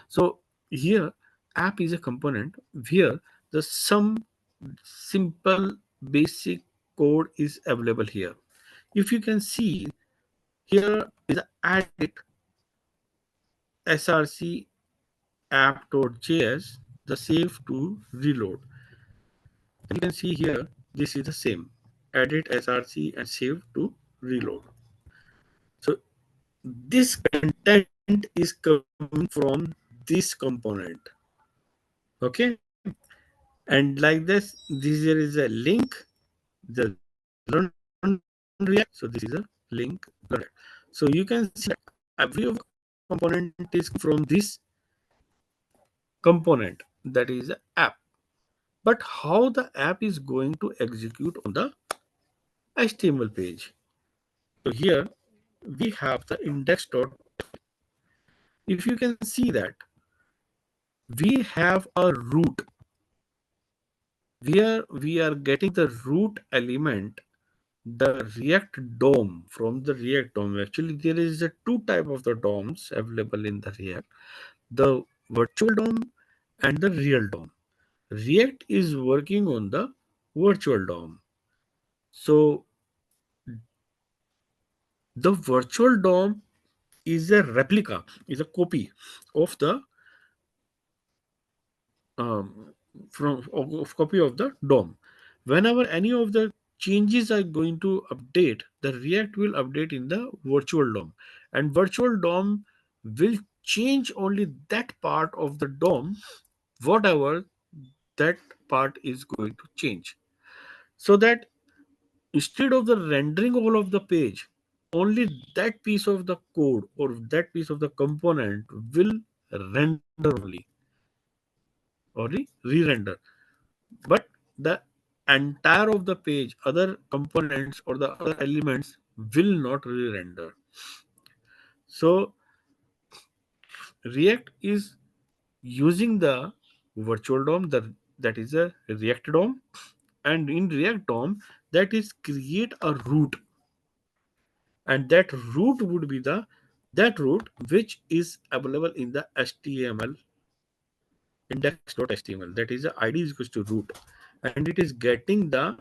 So here, app is a component where the some simple basic code is available here. If you can see here is added src app.js, the save to reload. And you can see here, this is the same. Edit src and save to reload. So this content is coming from this component. Okay. And like this there is a link, the learn React. So this is a link learn. So you can see that every of the component is from this component, that is a app. But how the app is going to execute on the HTML page? So here we have the index dot. If you can see that we have a root where we are getting the root element, the React DOM from the React DOM. Actually, there is a two type of the DOMs available in the React: the virtual DOM and the real DOM. React is working on the virtual DOM. So the virtual DOM is a replica, is a copy of the um, of copy of the DOM. Whenever any of the changes are going to update, the React will update in the virtual DOM, and virtual DOM will change only that part of the DOM, whatever that part is going to change. So that instead of the rendering all of the page, only that piece of the code or that piece of the component will render only or re-render. But the entire of the page, other components or the other elements will not re-render. So React is using the virtual DOM, that is a React DOM, and in React DOM that is create a root, and that root would be the that root which is available in the HTML index.html, that is the ID is equals to root, and it is getting the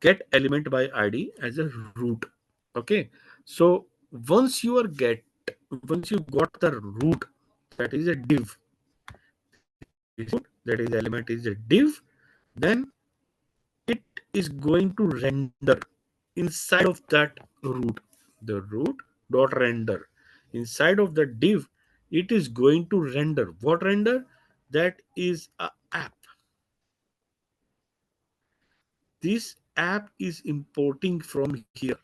get element by ID as a root. Okay, so once you are get once you got the root, that is a div, that is element is a div, then it is going to render inside of that root, the root dot render inside of the div. It is going to render what render, that is a app. This app is importing from here,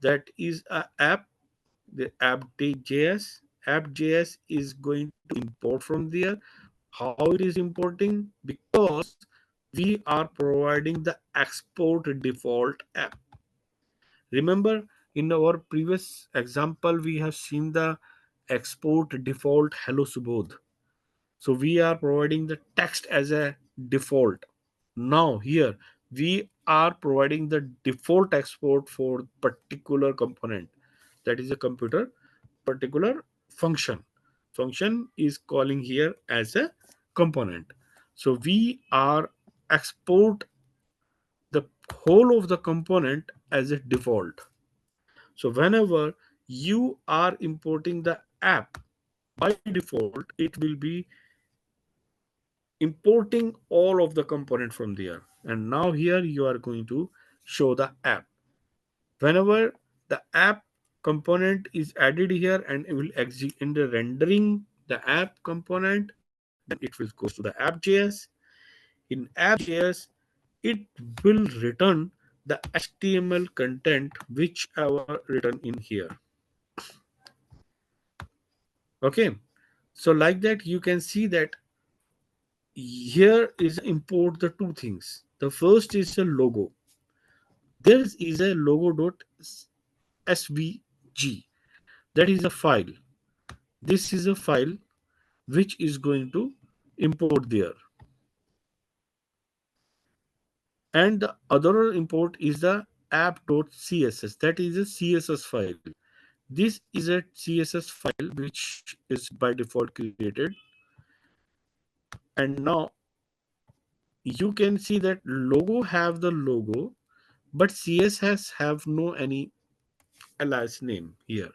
that is a app, the app.js is going to import from there. How it is importing? Because we are providing the export default app. Remember, in our previous example, we have seen the export default hello subodh. So we are providing the text as a default. Now here we are providing the default export for particular component, that is a computer particular function. Function is calling here as a component. So we are export the whole of the component as a default. So whenever you are importing the app, by default it will be importing all of the component from there, and now here you are going to show the app. Whenever the app component is added here and it will exit in the rendering the app component, then it will goes to the app.js. In app.js it will return the HTML content whichever written in here. Okay, so like that you can see that here is import the two things. The first is a logo. There is a logo.svg, that is a file. This is a file which is going to import there, and the other import is the app.css, that is a CSS file. This is a CSS file which is by default created, and now you can see that logo have the logo, but CSS have no any alias name here.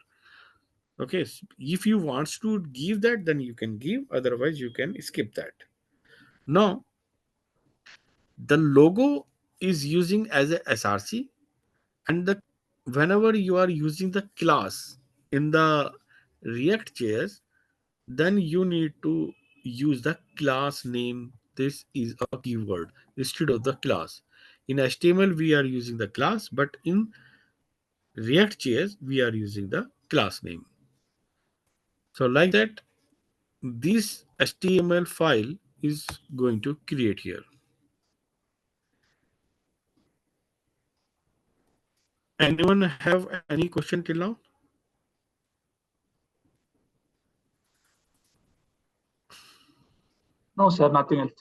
Okay, if you want to give that, then you can give, otherwise you can skip that. Now the logo is using as a src, and the whenever you are using the class in the React.js, then you need to use the class name. This is a keyword instead of the class. In HTML we are using the class, but in React.js we are using the class name. So like that, this HTML file is going to create here. Anyone have any question till now? No, sir, nothing else.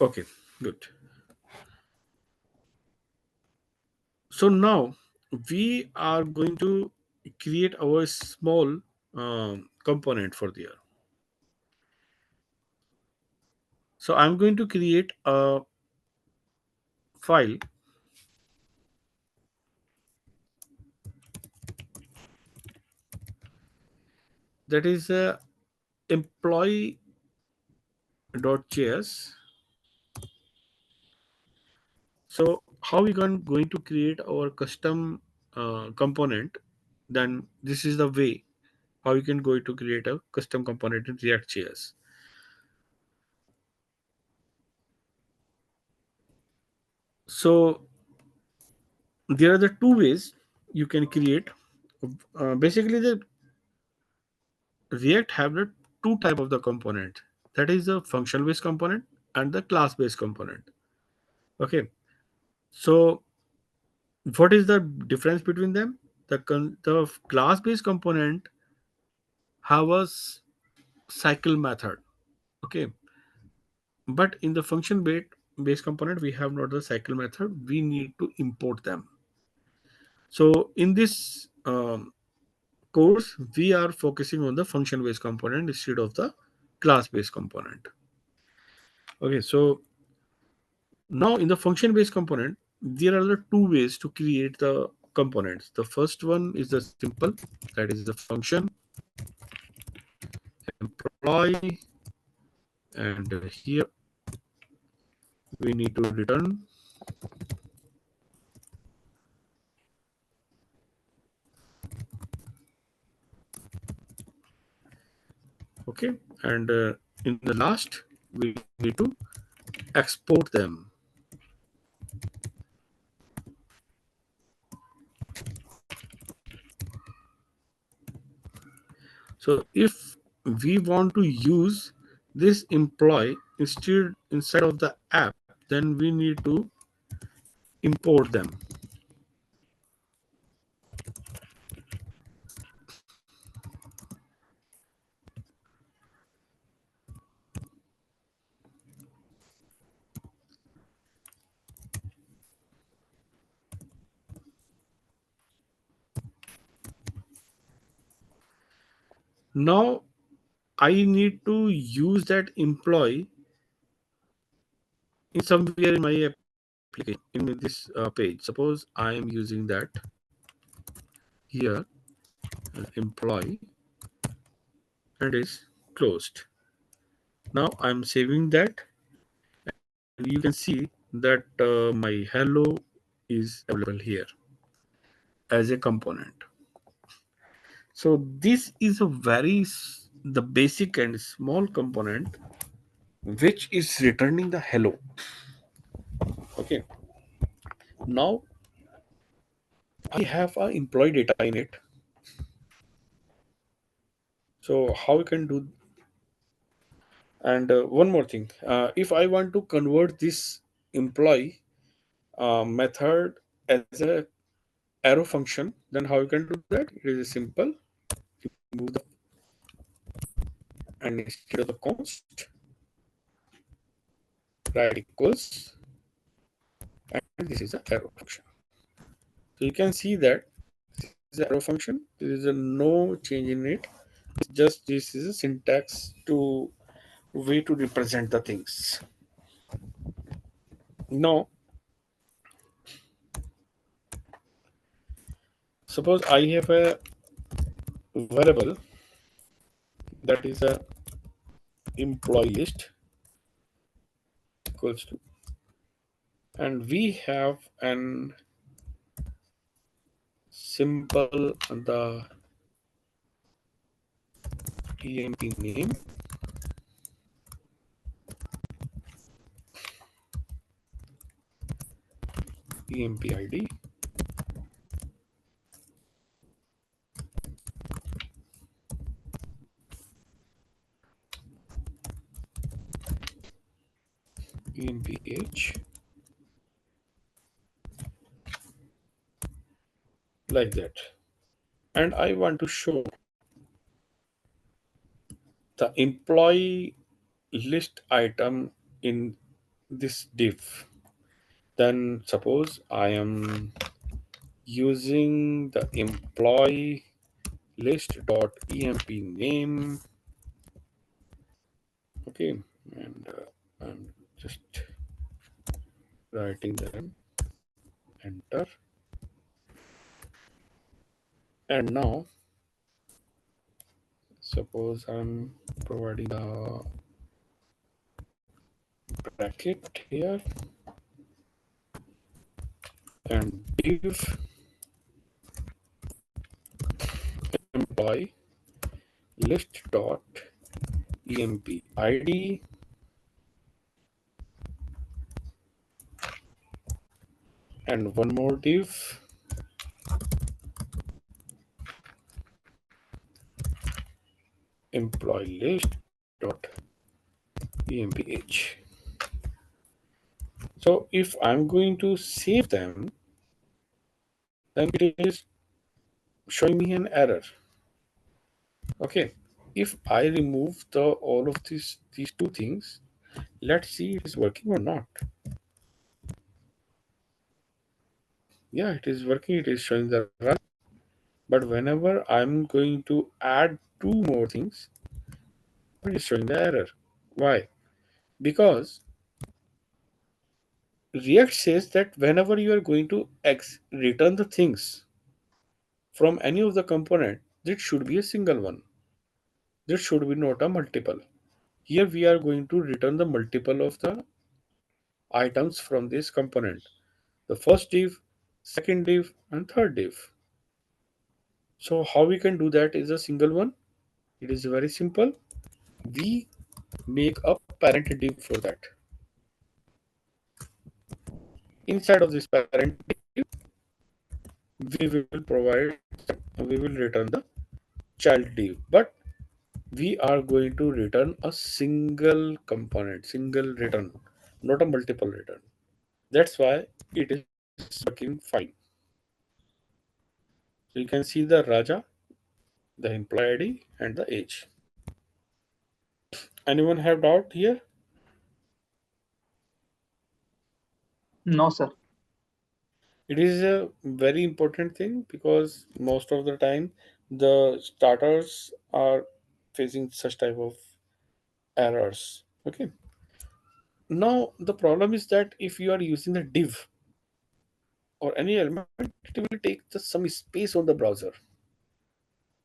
Okay, good. So now we are going to create our small component for there. So I'm going to create a file that is employee.js. So how we can going to create our custom component? Then this is the way how you can go to create a custom component in React.js. So there are the two ways you can create. Basically, the React have the two type of the component. That is the function based component and the class based component. Okay, so what is the difference between them? The class based component have a cycle method. Okay, but in the function based component we have not the cycle method. We need to import them. So in this course we are focusing on the function based component instead of the class based component. Okay, so now in the function based component there are the two ways to create the components. The first one is the simple, that is the function employee, and here we need to return okay, and in the last we need to export them. So if we want to use this employee inside of the app, then we need to import them. Now I need to use that employee in somewhere in my application in this page. Suppose I am using that here, employee, and is closed. Now I'm saving that, and you can see that my hello is available here as a component. So this is a the basic and small component which is returning the hello. Okay. Now I have a employee data in it. So how we can do? And one more thing, if I want to convert this employee method as a arrow function, then how you can do that? It is simple. Remove the and instead of the const, write equals, and this is the arrow function. So you can see that this is the arrow function. There is a no change in it. It's just this is a syntax to way to represent the things. Now, suppose I have a variable that is a employee list equals to, and we have an simple the emp name, emp id, emp age, like that. And I want to show the employee list item in this div. Then suppose I am using the employee list dot emp name. Okay, and I'm just writing the enter, and now suppose I'm providing the bracket here and div employee list dot emp id, and one more div employee list dot emph. So if I'm going to save them, then it is showing me an error. Okay, if I remove the all of these two things, let's see it is working or not. Yeah, it is working. It is showing the run. But whenever I'm going to add two more things, it is showing the error. Why? Because React says that whenever you are going to return the things from any of the component, it should be a single one. This should be not a multiple. Here we are going to return the multiple of the items from this component. The first div, second div, and third div. So how we can do that is a single one. It is very simple. We make a parent div for that. Inside of this parent div, we will provide, we will return the child div, but we are going to return a single component, single return, not a multiple return. That's why it is working fine. So you can see the Raja, the employee ID, and the age. Anyone have doubt here? No, sir. It is a very important thing because most of the time the starters are facing such type of errors. Okay. Now the problem is that if you are using the div or any element, it will take just some space on the browser.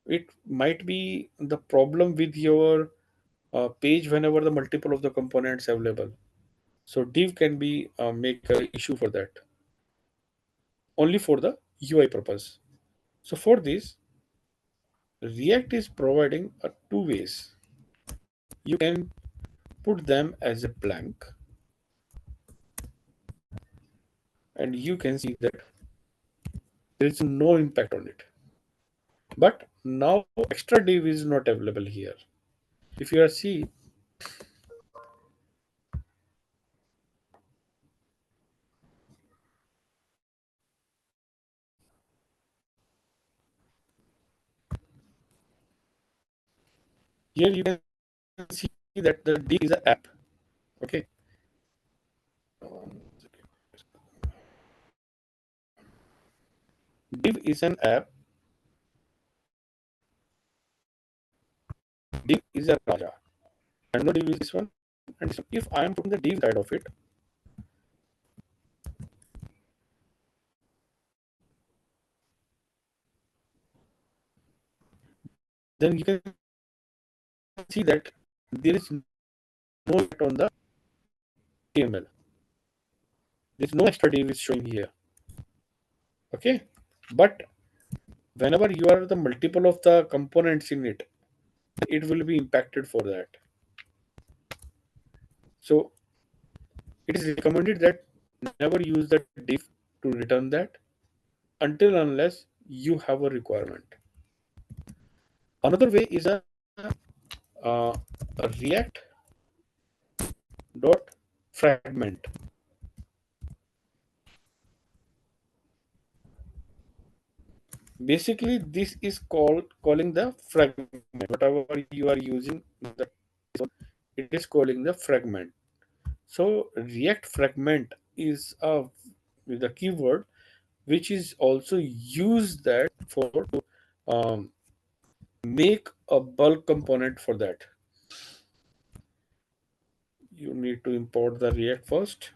It might be the problem with your page whenever the multiple of the components available. So div can be make a issue for that only for the UI purpose. So for this, React is providing two ways. You can put them as a blank, and you can see that there is no impact on it. But now extra div is not available here. If you are see, here you can see that the div is an app. Okay. Div is an app. Div is a Raja. And no div is this one. And so if I am putting the div side of it, then you can see that there is no effect on the HTML. There is no extra div is showing here. Okay. But whenever you are the multiple of the components in it, it will be impacted for that. So it is recommended that never use the div to return that until unless you have a requirement. Another way is a React dot fragment. Basically, this is calling the fragment. Whatever you are using, it is calling the fragment. So React fragment is the keyword which is also used that for to um, make a bulk component for that. You need to import the React first.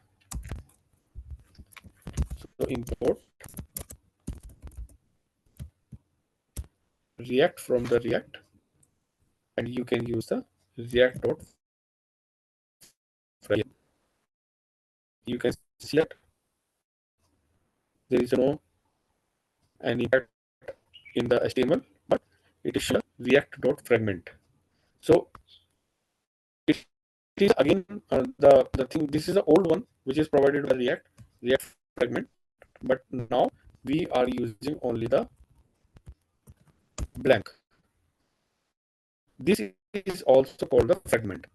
So import React from the React, and you can use the React.fragment. You can see that there is no any impact in the HTML, but it is showing React.fragment. So it is again the thing. This is the old one which is provided by React fragment, but now we are using only the blank. This is also called the fragment.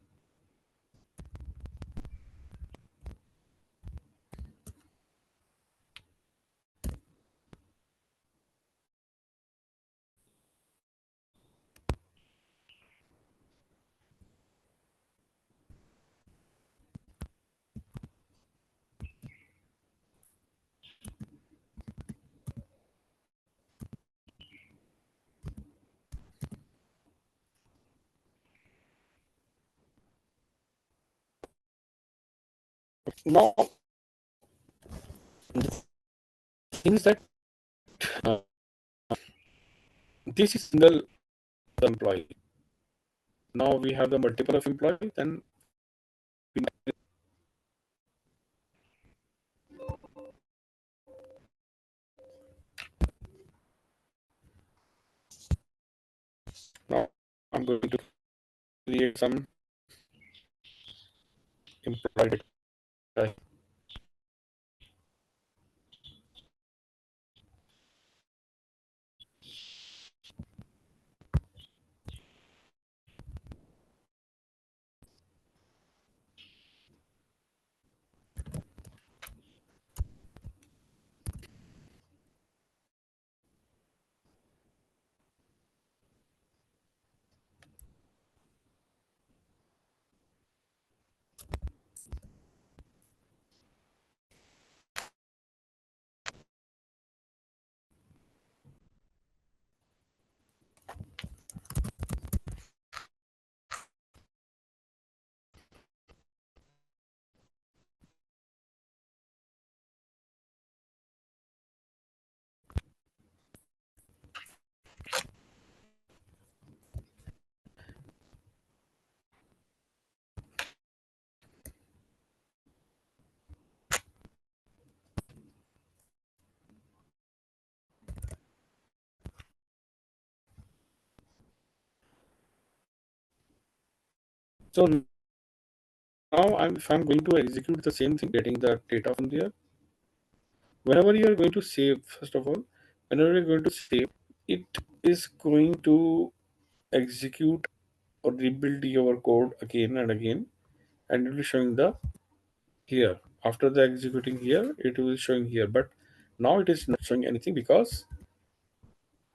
Now the thing is that uh, this is single employee. Now we have the multiple of employees, then now I'm going to create some employee data. So now if I'm going to execute the same thing, getting the data from there, whenever you are going to save, first of all, whenever you're going to save, it is going to execute or rebuild your code again and again, and it will showing the here. After the executing here, it will showing here, but now it is not showing anything because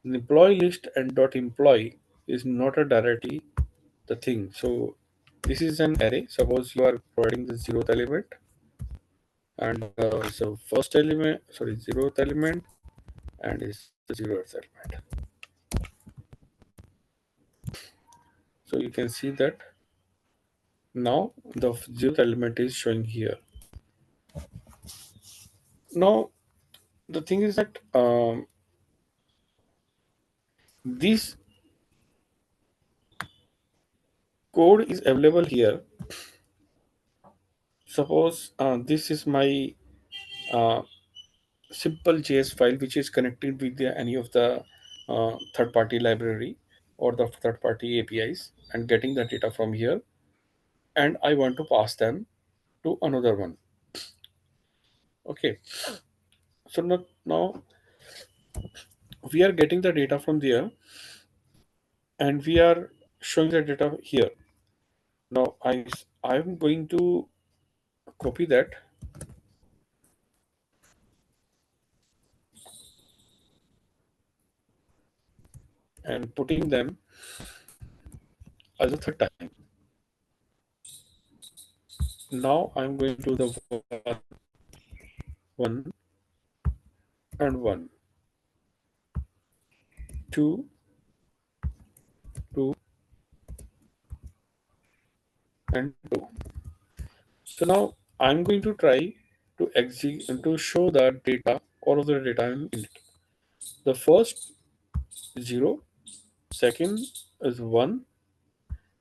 the employee list and dot employee is not a directly the thing. So this is an array. Suppose you are providing the zeroth element, and so first element, sorry, zeroth element, and is the zeroth element. So you can see that now the zeroth element is showing here. Now the thing is that this code is available here. Suppose this is my uh, simple JS file which is connected with any of the third-party library or the third-party APIs and getting the data from here, and I want to pass them to another one. Okay, so now we are getting the data from there and we are showing the data here. Now I'm going to copy that and putting them as a third time. Now I'm going to the one and one, two, two, and two. So now I'm going to try to to show the data, all of the data in it. The first 0, second is 1,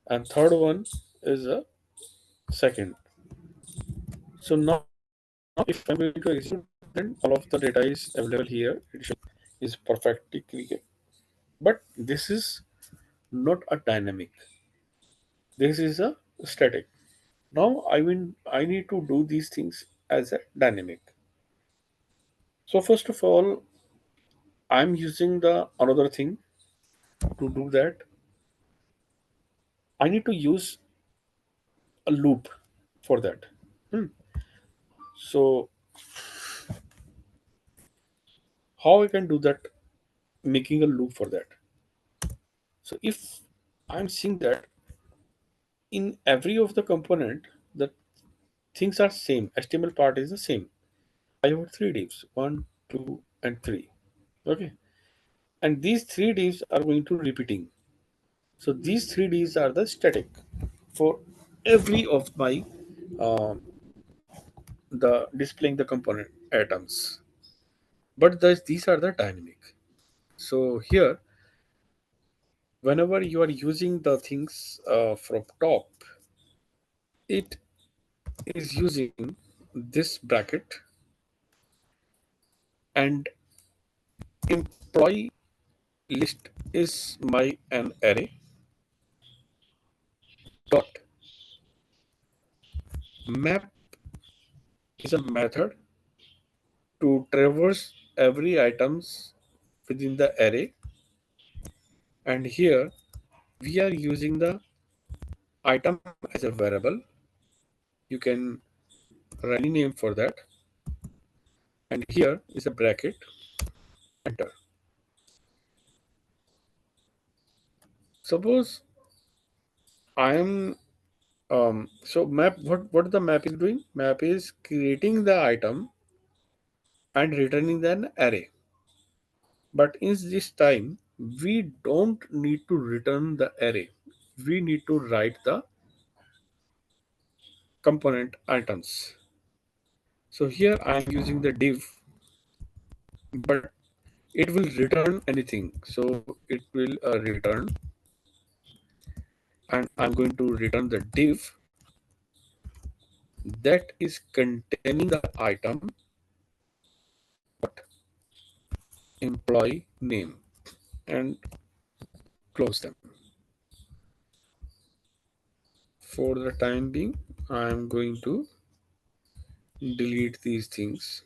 and third one is a second. So now if I'm going to execute, then all of the data is available here. Is perfectly clear. But this is not a dynamic. This is a static. Now I need to do these things as a dynamic. So first of all, I'm using the another thing to do that. I need to use a loop for that. Hmm. So how I can do that? Making a loop for that. So if I'm seeing that in every of the component, the things are same. HTML part is the same. I have three divs, 1, 2, and 3. Okay, and these three divs are going to repeating. So these three divs are the static for every of my uh, the displaying the component items. But these are the dynamic. So here, whenever you are using the things from top, it is using this bracket, and employee list is my an array dot map is a method to traverse every items within the array, and here we are using the item as a variable. You can write any name for that, and here is a bracket, enter. Suppose I am so map, what the map is doing? Map is creating the item and returning an array. But in this time, we don't need to return the array. We need to write the component items. So here I am using the div, but it will return anything. So it will return, and I'm going to return the div that is containing the item dot employee name, and close them. For the time being, I am going to delete these things.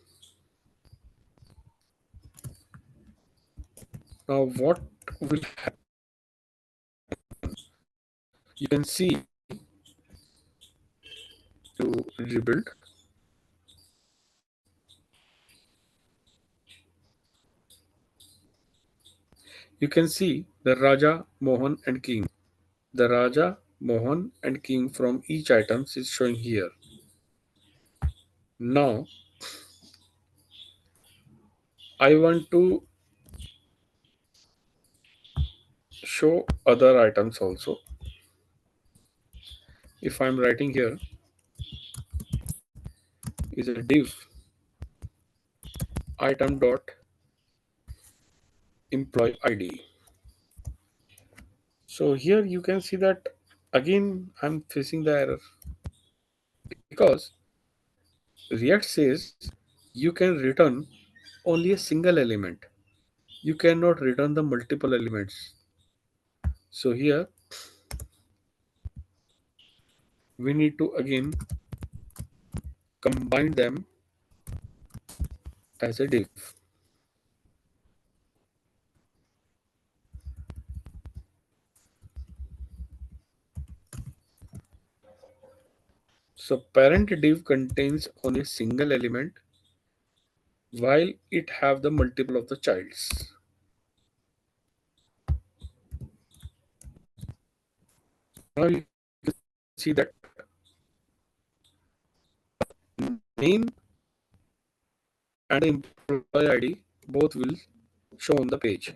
Now what will happen? You can see to rebuild. You can see the Raja, Mohan and King. The Raja, Mohan and King from each item is showing here. Now I want to show other items also. If I'm writing here is a div item dot employee ID. So here you can see that again I'm facing the error because React says you can return only a single element. You cannot return the multiple elements. So here we need to again combine them as a div. So parent div contains only a single element while it have the multiple of the childs. Now you can see that name and the employee ID both will show on the page.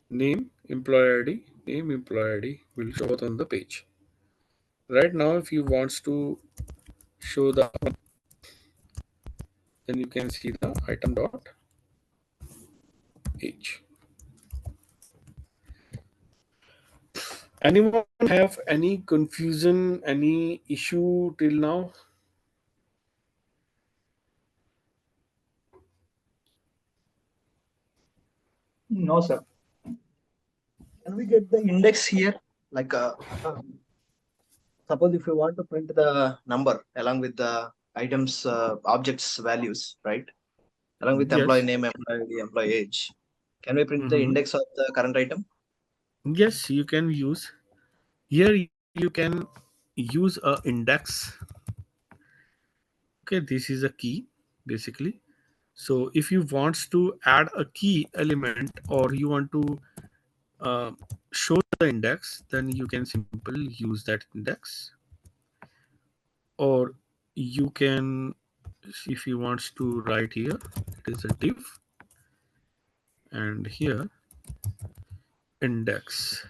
Name employee ID will show both on the page. Right now, if you wants to show the then you can see the item dot age. Anyone have any confusion, any issue till now? No, sir. Can we get the index here? Like, suppose if you want to print the number along with the items, objects values, right? Along with employee Yes. name, employee ID, employee age. Can we print the Mhm. index of the current item? Yes, you can use. Here you can use a index. Okay, this is a key basically. So if you want to add a key element or you want to uh, show the index, then you can simply use that index. Or you can, if you want to write here, it is a div and here index.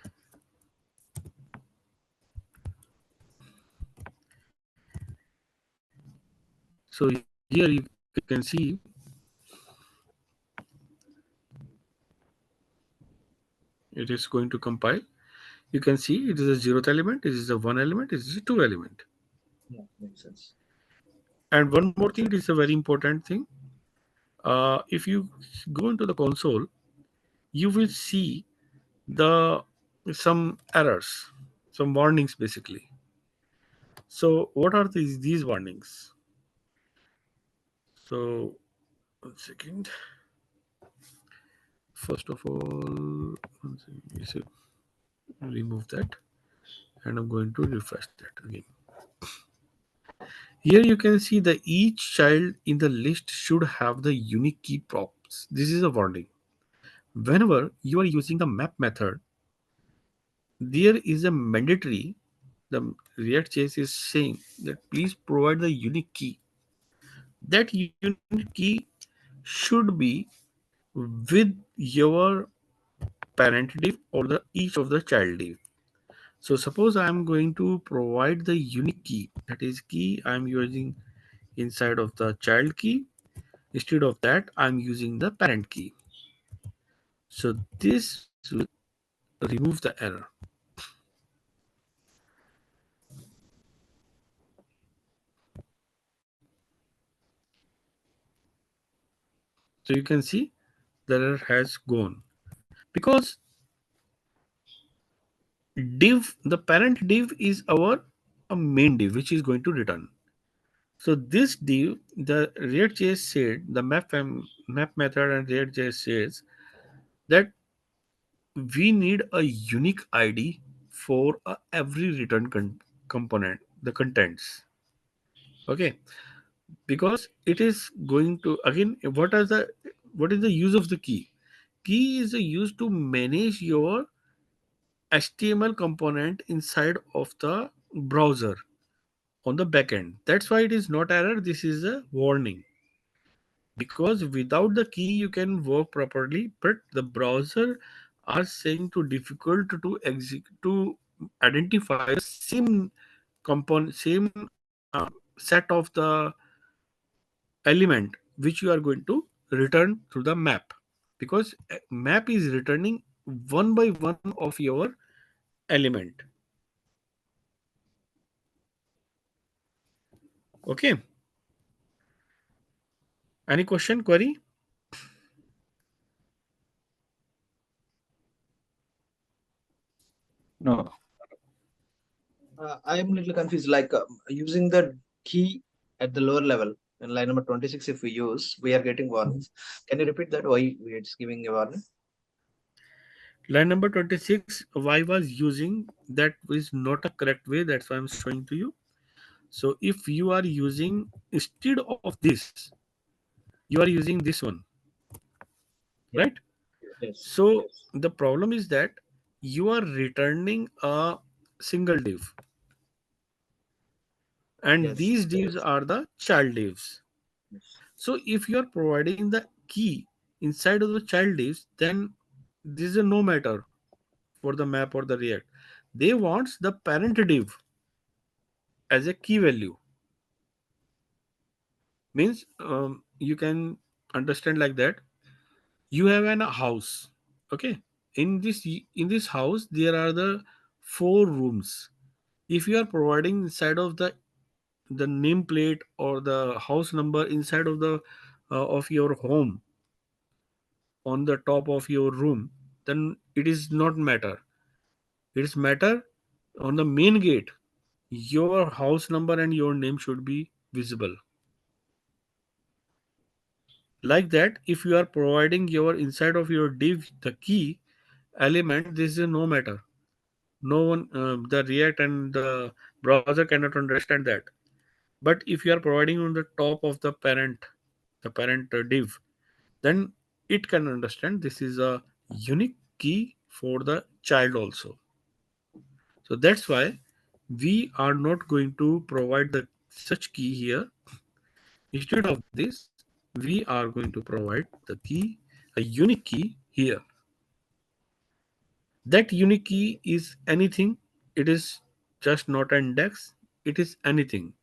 So here you can see it is going to compile. You can see it is a zeroth element, it is a one element, it is a two element. Yeah, makes sense. And one more thing, it is a very important thing. If you go into the console, you will see the some errors, some warnings basically. So what are these warnings? So one second. First of all, one second, remove that, and I'm going to refresh that again. Here you can see that each child in the list should have the unique key props. This is a warning. Whenever you are using the map method, there is a mandatory, the React.js is saying that please provide the unique key. That unique key should be with your parent div or the each of the child div. So suppose I am going to provide the unique key, that is key I am using inside of the child key. Instead of that, I'm using the parent key. So this will remove the error. So you can see the error has gone because div, the parent div is our a main div which is going to return. So this div, the React.js said, the map method and React.js says that we need a unique ID for every return component, the contents. Okay, because it is going to again. What is the use of the key? Key is used to manage your HTML component inside of the browser on the backend. That's why it is not error. This is a warning, because without the key you can work properly, but the browser are saying too difficult to to identify the same component, same set of the element which you are going to return through the map, because map is returning one by one of your element. Okay, any question, query? No, I am a little confused. Like using the key at the lower level in line number 26, if we use, we are getting warnings. Can you repeat that? Why it's giving a warning? Line number 26, why was using that is not a correct way, that's why I'm showing to you. So if you are using instead of this, you are using this one, Yeah. right? Yes. So the problem is that you are returning a single div, and Yes. these divs are the child divs. Yes. So if you are providing the key inside of the child divs, then this is a no matter for the map or the React. They want the parent div as a key value. Means you can understand like that. You have a house. Okay. In this house there are the four rooms. If you are providing inside of the nameplate or the house number inside of your home on the top of your room, then it is not matter. It is matter on the main gate. Your house number and your name should be visible. Like that, if you are providing your inside of your div the key element, this is no matter. No one, the React and the browser cannot understand that. But if you are providing on the top of the parent div, then it can understand this is a unique key for the child also. So that's why we are not going to provide the such key here. Instead of this, we are going to provide the key, a unique key here. That unique key is anything. It is just not an index. It is anything.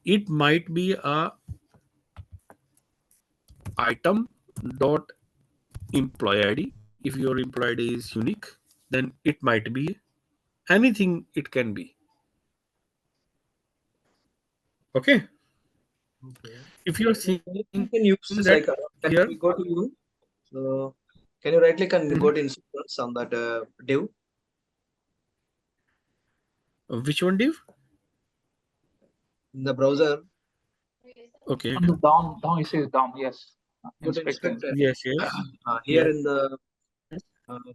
It might be a item dot employee ID. If your employee ID is unique, then it might be anything. It can be. Okay. Okay. If you are Can seeing you that can use this here, like can we go to you? So can you right click and go to instructions on that div which one div? in the browser? Okay. On the down, it says down. Yes, Go to inspector. inspector. Yes. Yes. Here Yes. in the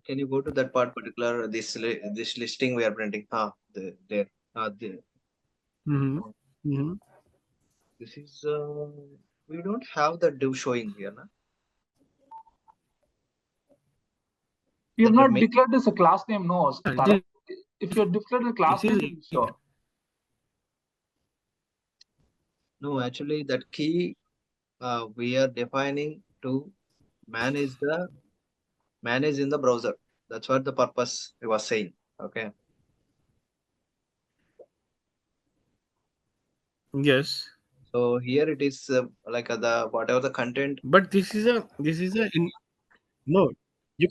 can you go to that part particular this listing we are printing? There. There. Mm-hmm. Uh, Mm-hmm. this is we don't have the div showing here, na? You have The not main, declared as a class name, no, Yeah, Tarak. If you have declared a class this name, is it will it. show. no, actually that key we are defining to manage the manage in the browser. That's what the purpose we was saying. Okay. Yes. So here it is like the whatever the content. But this is a no. You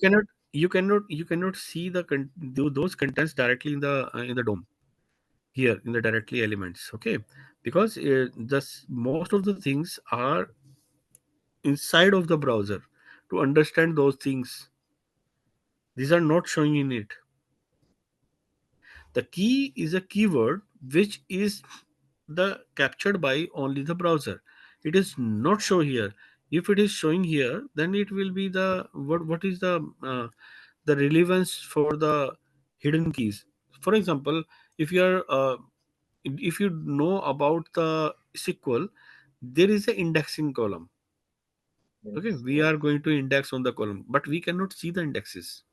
cannot see those contents directly in the DOM here in the directly elements. Okay, because most of the things are inside of the browser. To understand those things, these are not showing in it. The key is a keyword which is the captured by only the browser. It is not show here. If it is showing here, then it will be the what is the relevance for the hidden keys. For example, if you are if you know about the SQL, there is an indexing column. Okay, Yes. we are going to index on the column, but we cannot see the indexes.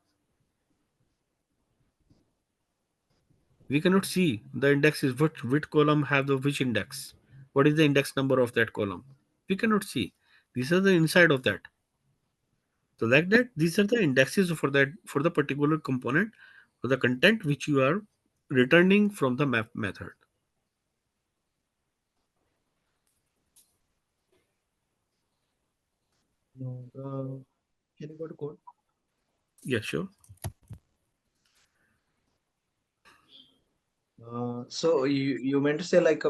We cannot see the indexes. Which column have the which index? What is the index number of that column? We cannot see. These are the inside of that. So like that, these are the indexes for that for the particular component or the content which you are returning from the map method. No, can you go to code? Yeah, sure. So you meant to say like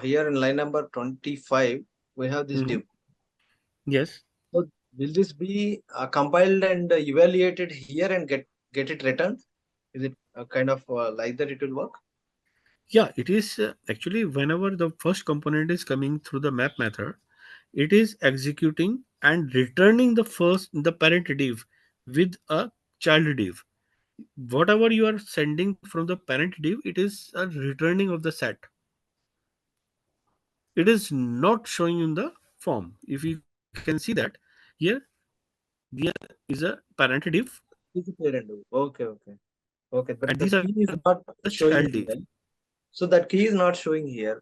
here in line number 25 we have this Mhm. div. Yes. So will this be compiled and evaluated here and get it returned? Is it kind of like that it will work? Yeah, it is actually whenever the first component is coming through the map method, it is executing and returning the parent div with a child div. Whatever you are sending from the parent div, it is a returning of the set. It is not showing in the form. If you can see that here, there is a parent div Is it parent div? Okay, okay. Okay, and but these the are key the is not child div. showing here. So that key is not showing here.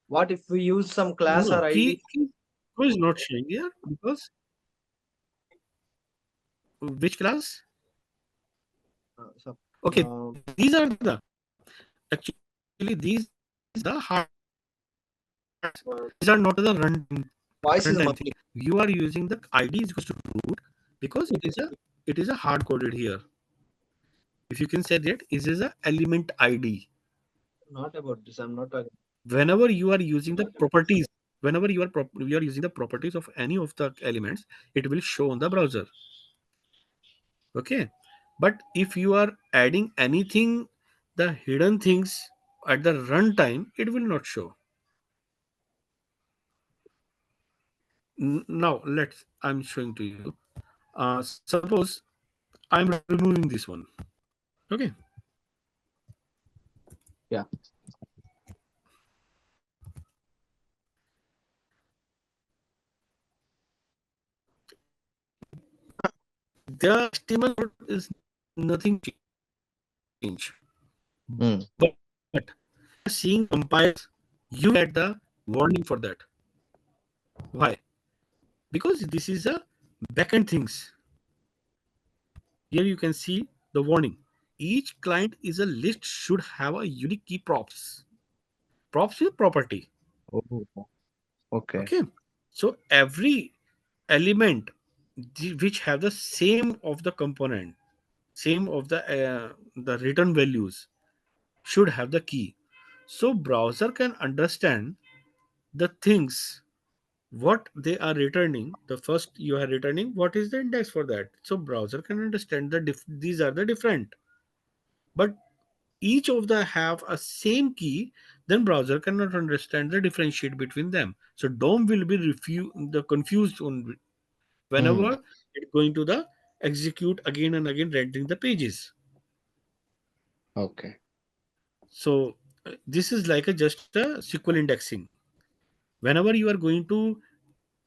What if we use some No, class or ID? key is not showing here because which class? So, Okay, these are the actually these are the hard parts. These are not the runtime thing. voice is You muffling. are using the ID is equals to root because it is a hard coded here. If you can say that it is a element ID. Not about this. I'm not talking. Whenever you are using the properties, whenever you are using the properties of any of the elements, it will show on the browser. Okay, but if you are adding anything, the hidden things at the runtime, it will not show. Now I'm showing to you. Suppose I'm removing this one. Okay, Yeah. the HTML code is nothing change, but Hmm. seeing compilers, you get the warning for that. Why? Because this is a backend things. Here you can see the warning. Each client is a list should have a unique key props. Props is a property. Oh, okay. Okay. So every element which have the same of the component, same of the return values should have the key. So browser can understand the things what they are returning. The first you are returning, what is the index for that? So browser can understand these are the different, but each of the have a same key, then browser cannot understand the differentiate between them. So DOM will be the confused on Hmm. whenever it's going to the execute again and again rendering the pages. Okay. So this is like a just a SQL indexing. Whenever you are going to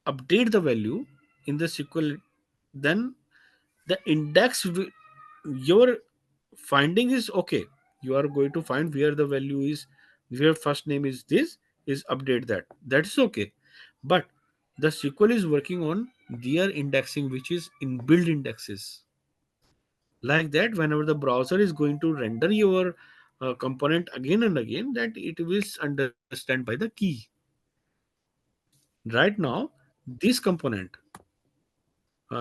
update the value in the SQL, then the your finding is okay. You are going to find where the value is, where first name is this, is update that is okay. But the SQL is working on their indexing, which is inbuilt indexes. Like that, whenever the browser is going to render your component again and again, that it will understand by the key. Right now, this component,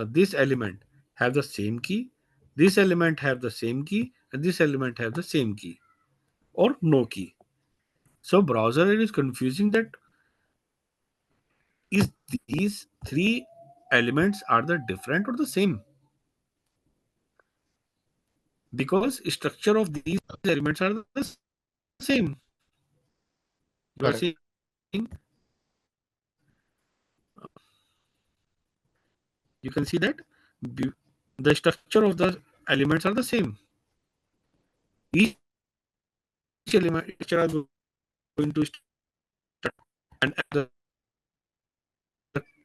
this element have the same key, this element have the same key, and this element have the same key or no key. So browser is confusing that is these three elements are the different or the same. because structure of these elements are the same. You are Correct. seeing you can see that the structure of the elements are the same. Each element structure are going to start, and the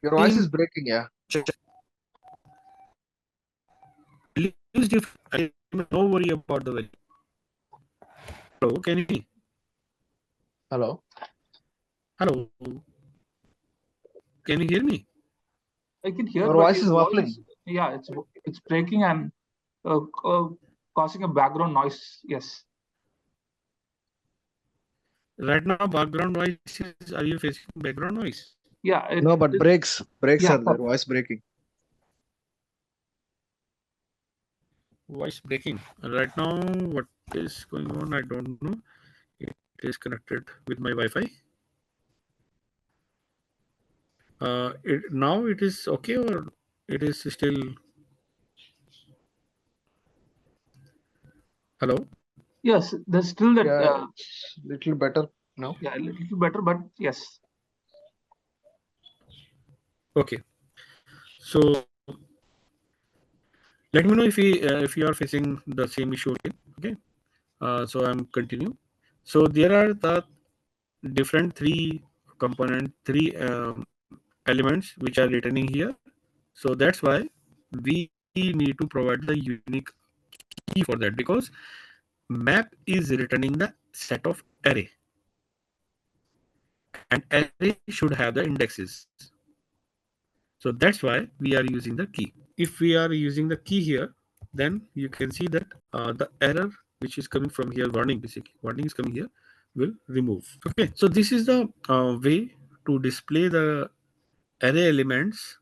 Your voice is same breaking. Yeah. value is different. No worry about the value. Hello, can you hear me? Hello. Hello, can you hear me? I can hear, Your but voice his is voice, muffling. yeah, it's breaking and causing a background noise. Yes. Right now, background noise is. Are you facing background noise? Yeah. No, but breaks Yeah. are there. Voice breaking. Voice breaking. Right now, what is going on? I don't know. It is connected with my Wi-Fi. Now it is okay, or it is still. Hello. Yes, there's still that. Yeah, it's little better now. Yeah, a little better, but yes. Okay. So let me know if you are facing the same issue again. Okay. So I'm continue. So there are the different three component, three elements which are returning here. So that's why we need to provide the unique key for that, because map is returning the set of array, and array should have the indexes. So that's why we are using the key. If we are using the key here, then you can see that the error which is coming from here, warning, basically warning is coming here, will remove. Okay, so this is the way to display the array elements